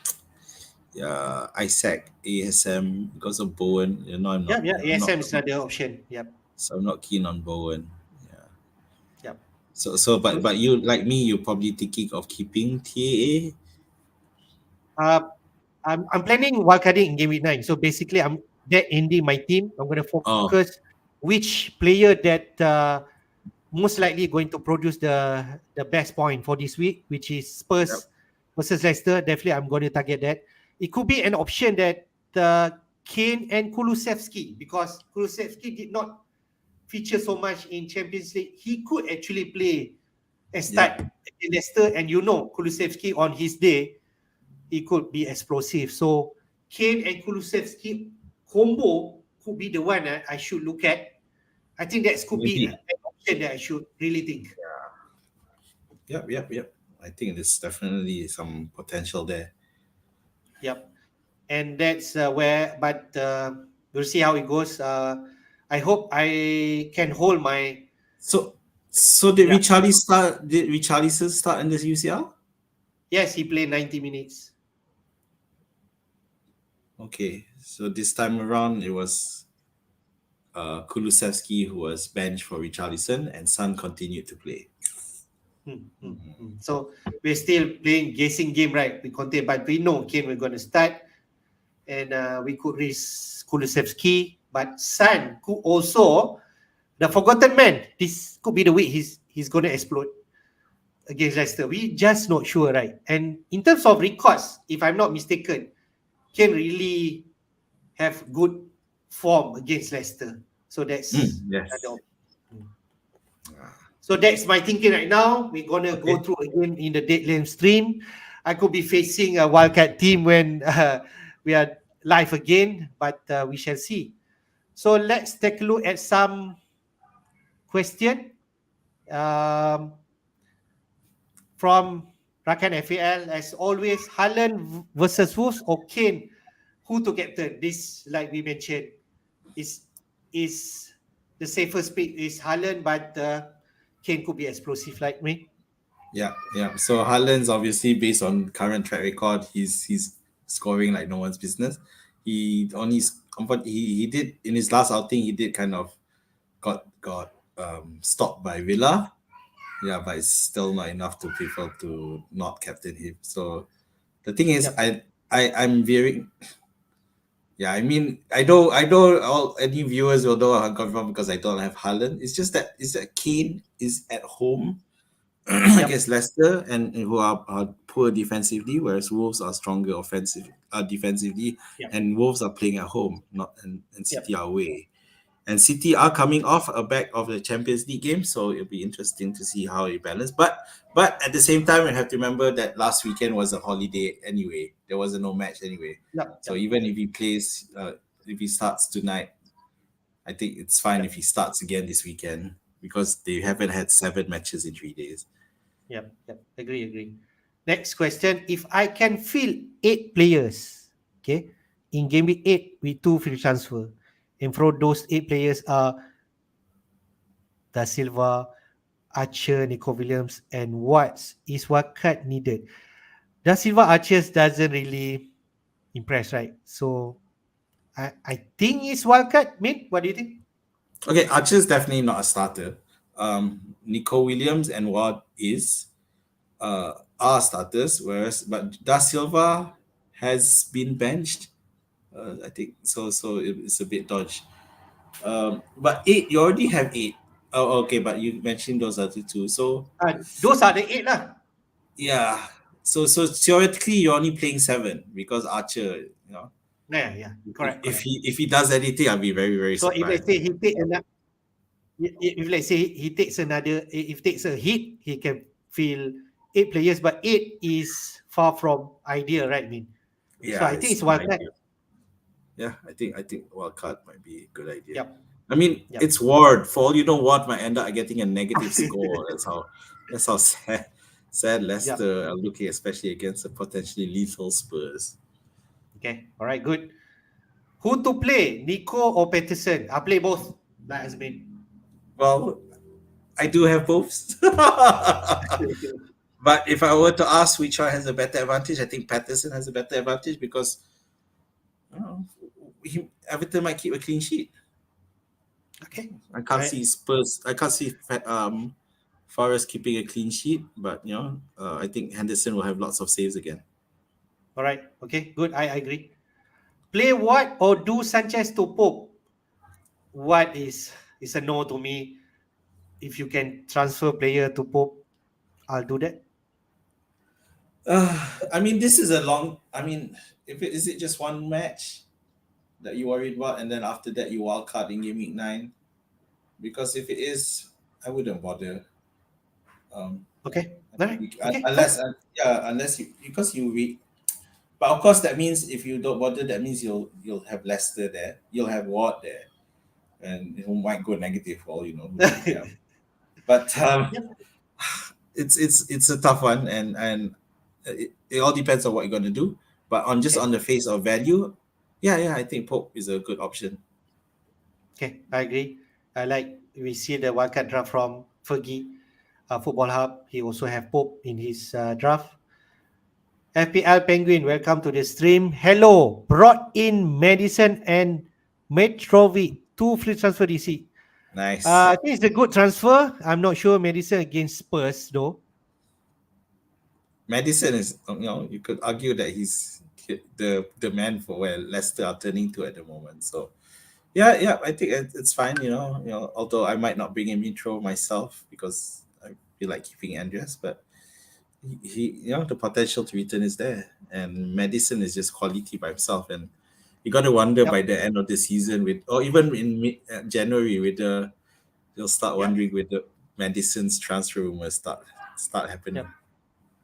Isaac, ASM because of Bowen. I'm not. ASM is another option. Yep. So I'm not keen on Bowen. Yep. But you, like me, you're probably thinking of keeping TAA. I'm planning wildcarding in Gameweek 9. So basically, I'm ending my team. I'm going to focus which player that most likely going to produce the best point for this week, which is Spurs versus Leicester. Definitely, I'm going to target that. It could be an option that Kane and Kulusevski, because Kulusevski did not feature so much in Champions League. He could actually play and start in Leicester, and Kulusevski on his day, he could be explosive. So Kane and Kulusevski combo could be the one I should look at. I think that could be an option that I should really think. Yep. I think there's definitely some potential there. Yep. And that's but we'll see how it goes. I hope I can hold my. So, so did Yeah. Richarlison start? Did Richarlison start in this UCL? Yes, he played 90 minutes. Okay, so this time around it was Kulusevski who was benched for Richarlison, and Son continued to play. So we're still playing guessing game, right? We contain, but we know Kane we're going to start, and we could risk Kulusevski, but Son could also the forgotten man. This could be the week he's going to explode against Leicester. We just not sure, right? And in terms of records, if I'm not mistaken, Kane really have good form against Leicester. So that's Yes. so that's my thinking right now. We're gonna go Okay. through again in the deadline stream. I could be facing a Wildcat team when we are live again, but we shall see. So let's take a look at some question from Rakan FAL. As always, Haaland versus Wolves or Kane, who to captain? This, like we mentioned, is the safest pick is Haaland, but Kane could be explosive like me. Yeah, yeah. So Haaland's obviously based on current track record, he's scoring like no one's business. He only he did in his last outing he did kind of got stopped by Villa. Yeah, but it's still not enough to people to not captain him. So the thing is, Yep. I'm veering. Yeah, I mean, I know all any viewers will know I'm coming from because I don't have Haaland. It's that Kane is at home Yep. against Leicester and who are poor defensively, whereas Wolves are stronger defensively, Yep. and Wolves are playing at home, not and Yep. City are away. And City are coming off a back of the Champions League game, so it'll be interesting to see how it balance. But at the same time, we have to remember that last weekend was a holiday anyway. There was no match anyway. Yep. So Yep. even if he starts tonight, I think it's fine Yep. if he starts again this weekend because they haven't had 7 matches in 3 days. Yep. Yep. Agree. Next question. If I can field 8 players, okay, in game week 8 with 2 free transfer, and for those 8 players are Da Silva, Archer, Nico Williams, and Watts, is what card needed? Da Silva Archers doesn't really impress, right? So I think it's wildcard. Min, what do you think? Okay, Archer's definitely not a starter. Nico Williams and Ward are starters, but Da Silva has been benched. I think so. So it's a bit dodgy. But eight, you already have 8. Oh, okay. But you mentioned those other two. So Those are the 8 lah. yeah. So theoretically, you're only playing 7 because Archer. Yeah, correct. If he does anything, I'll be very very So if surprised. let's say he take another, if let's say he takes another, if takes a hit, he can feel 8 players, but 8 is far from ideal, right? Min? So Yeah, I think it's it's not wildcard. ideal. Yeah, I think wildcard might be a good idea. Yep. I mean, Yep. it's Ward. For all you know, Ward might end up getting a negative score. That's how sad Leicester are looking, especially against a potentially lethal Spurs. Okay. All right. Good. Who to play, Nico or Peterson? I play both. That has been. Well, I do have both. But if I were to ask which one has a better advantage, I think Patterson has a better advantage because I don't know, Everton might keep a clean sheet. Okay. I can't Right. see Spurs. I can't see Forest keeping a clean sheet, but I think Henderson will have lots of saves again. All right. Okay. Good. I agree. Play what or do Sanchez to Pope? What is a no to me. If you can transfer player to Pope, I'll do that. I mean, this is a long. I mean, is it just one match that you worried about, and then after that you wild card in game week 9? Because if it is, I wouldn't bother. Okay. All right. Okay. Unless you because you read. But of course, that means if you don't bother, that means you'll have Leicester there, you'll have Ward there, and who might go negative for all you know. Yeah. But Yep. it's a tough one, and it all depends on what you're going to do. But on just Okay. on the face of value, yeah, I think Pope is a good option. Okay, I agree. I like we see the wildcard draft from Fergie, Football Hub. He also have Pope in his draft. FPL Penguin, welcome to the stream. Hello, brought in Madison and Metrovic, two free transfer DC. Nice. I think it's a good transfer. I'm not sure Madison against Spurs though. Madison is, you could argue that he's the man for where Leicester are turning to at the moment. So yeah, I think it's fine. Although I might not bring him intro myself because I feel like keeping Andreas, but the potential to return is there, and Madison is just quality by himself, and you got to wonder Yep, by the end of the season or even in January you'll start yep, wondering with the Madison's transfer rumors start happening. yep.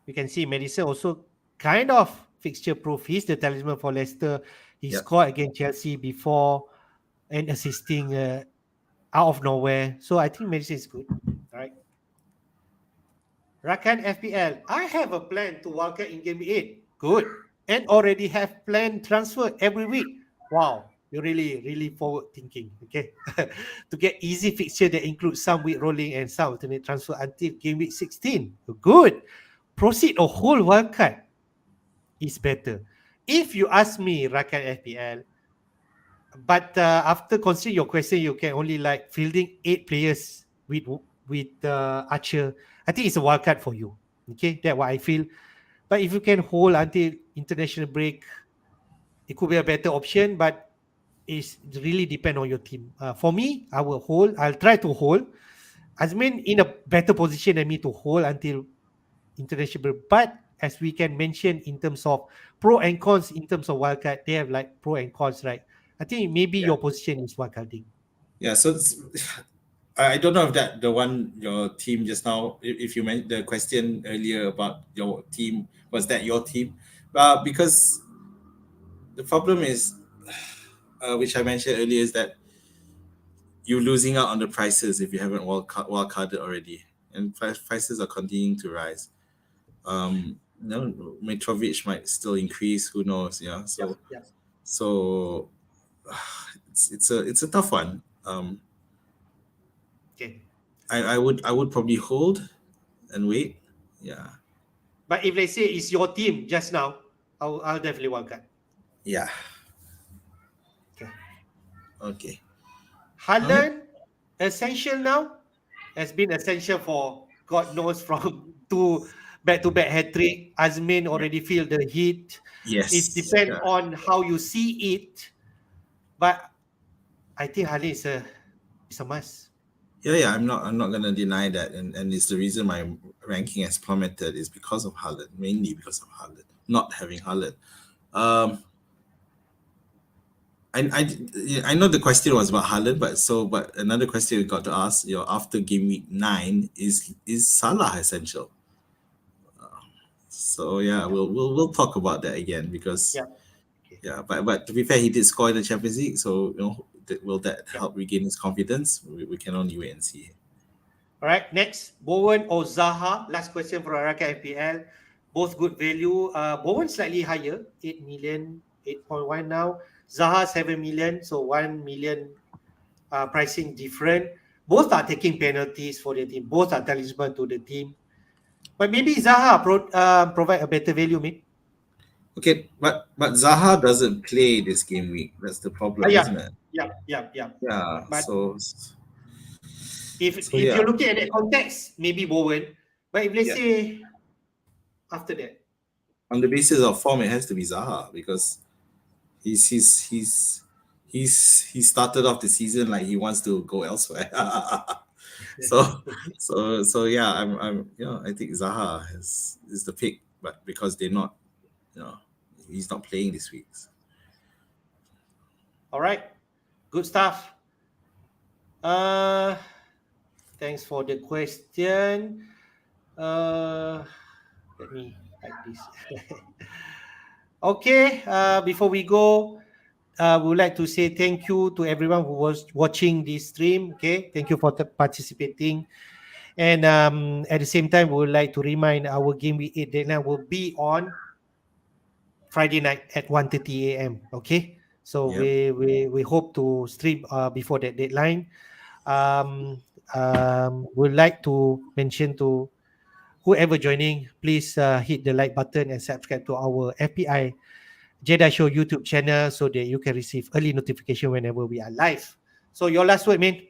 We can see Madison also kind of fixture proof. He's the talisman for Leicester. He Yep. scored against Chelsea before and assisting out of nowhere. So I think Madison is good. All right. Rakan FPL. I have a plan to wildcard in Game 8. Good. And already have planned transfer every week. Wow. You're really, really forward thinking. Okay. To get easy fixture that includes some week rolling and some alternate transfer until Game Week 16. Good. Proceed or whole wildcard is better. If you ask me, Rakan FPL, but after considering your question, you can only like fielding 8 players with Archer. I think it's a wild card for you. Okay, that's what I feel. But if you can hold until international break, it could be a better option. But it really depend on your team. For me, I will hold. I'll try to hold. Azmin in a better position than me to hold until international break. But as we can mention in terms of pro and cons in terms of wildcard, they have like pro and cons, right? I think maybe Yeah. your position is wildcarding. Yeah. So I don't know if that the one your team just now. If you meant the question earlier about your team, was that your team? Because the problem is, which I mentioned earlier, is that you're losing out on the prices if you haven't wild carded already, and prices are continuing to rise. Mitrovic might still increase. Who knows? Yeah. Yeah, So yeah. so it's a tough one. Okay. I would probably hold and wait. Yeah. But if they say it's your team just now, I'll definitely wildcard. Yeah. Okay. Okay. All right. Haaland, essential now, has been essential for God knows from two back-to-back hat-trick. Azmin Yeah. already feel the heat. It Yes. depends Yeah. on how you see it. But I think Haaland is a must. Yeah. I'm not gonna deny that, and it's the reason my ranking has plummeted is because of Haaland, mainly because of Haaland, not having Haaland. Um, I know the question was about Haaland, but another question we got to ask, after game week 9 is Salah essential. So yeah, Yeah. we'll talk about that again because Yeah. Okay. yeah, but to be fair, he did score in the Champions League, so will that Yeah. help regain his confidence? We can only wait and see. All right. Next, Bowen or Zaha. Last question for Araka FPL. Both good value. Bowen slightly higher, 8 million, 8.1 now. Zaha 7 million, so 1 million pricing different. Both are taking penalties for the team. Both are talisman to the team. But maybe Zaha provide a better value, mate. Okay, but Zaha doesn't play this game week. That's the problem, Yeah, isn't it? yeah. Yeah. But So if yeah, you're looking at that context, maybe Bowen. But if let's yeah. say after that, On the basis of form, it has to be Zaha because he's he's he's he started off the season like he wants to go elsewhere. so so yeah, I think Zaha is the pick, but because they're not, you know, he's not playing this week. all right, good stuff. Uh, thanks for the question. Let me type this. Okay, before we go, we would like to say thank you to everyone who was watching this stream. Okay, thank you for participating. And at the same time, we would like to remind our Game Week 8 deadline will be on Friday night at 1:30 a.m. Okay, so Yep. we hope to stream before that deadline. Um, would like to mention to whoever joining, please hit the like button and subscribe to our FPI Jedi Show YouTube channel so that you can receive early notification whenever we are live. So your last word, man.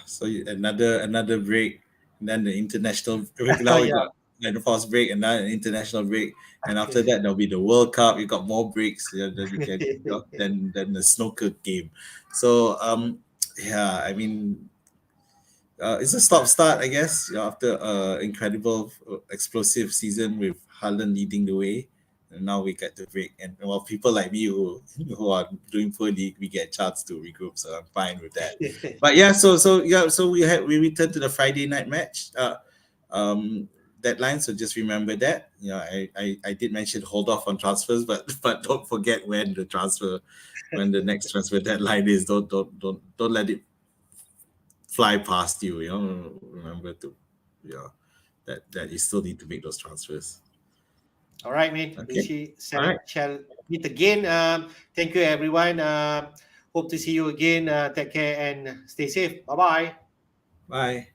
So another break, and then the international. Now we Yeah. got the force break, and then an international break, and after that there'll be the World Cup. You got more breaks. Then we can, then the snooker game. So yeah, I mean, it's a stop start, I guess. After incredible, explosive season with Haaland leading the way, and now we get the break. And well, people like me who are doing poorly, we get a chance to regroup. So I'm fine with that. But yeah, so we return to the Friday night match deadline. So just remember that. I did mention hold off on transfers, but don't forget when the next transfer deadline is. Don't let it fly past you. Remember to, that you still need to make those transfers. All right, man. We Okay. All right. shall meet again. Thank you, everyone. Hope to see you again. Take care and stay safe. Bye bye. Bye.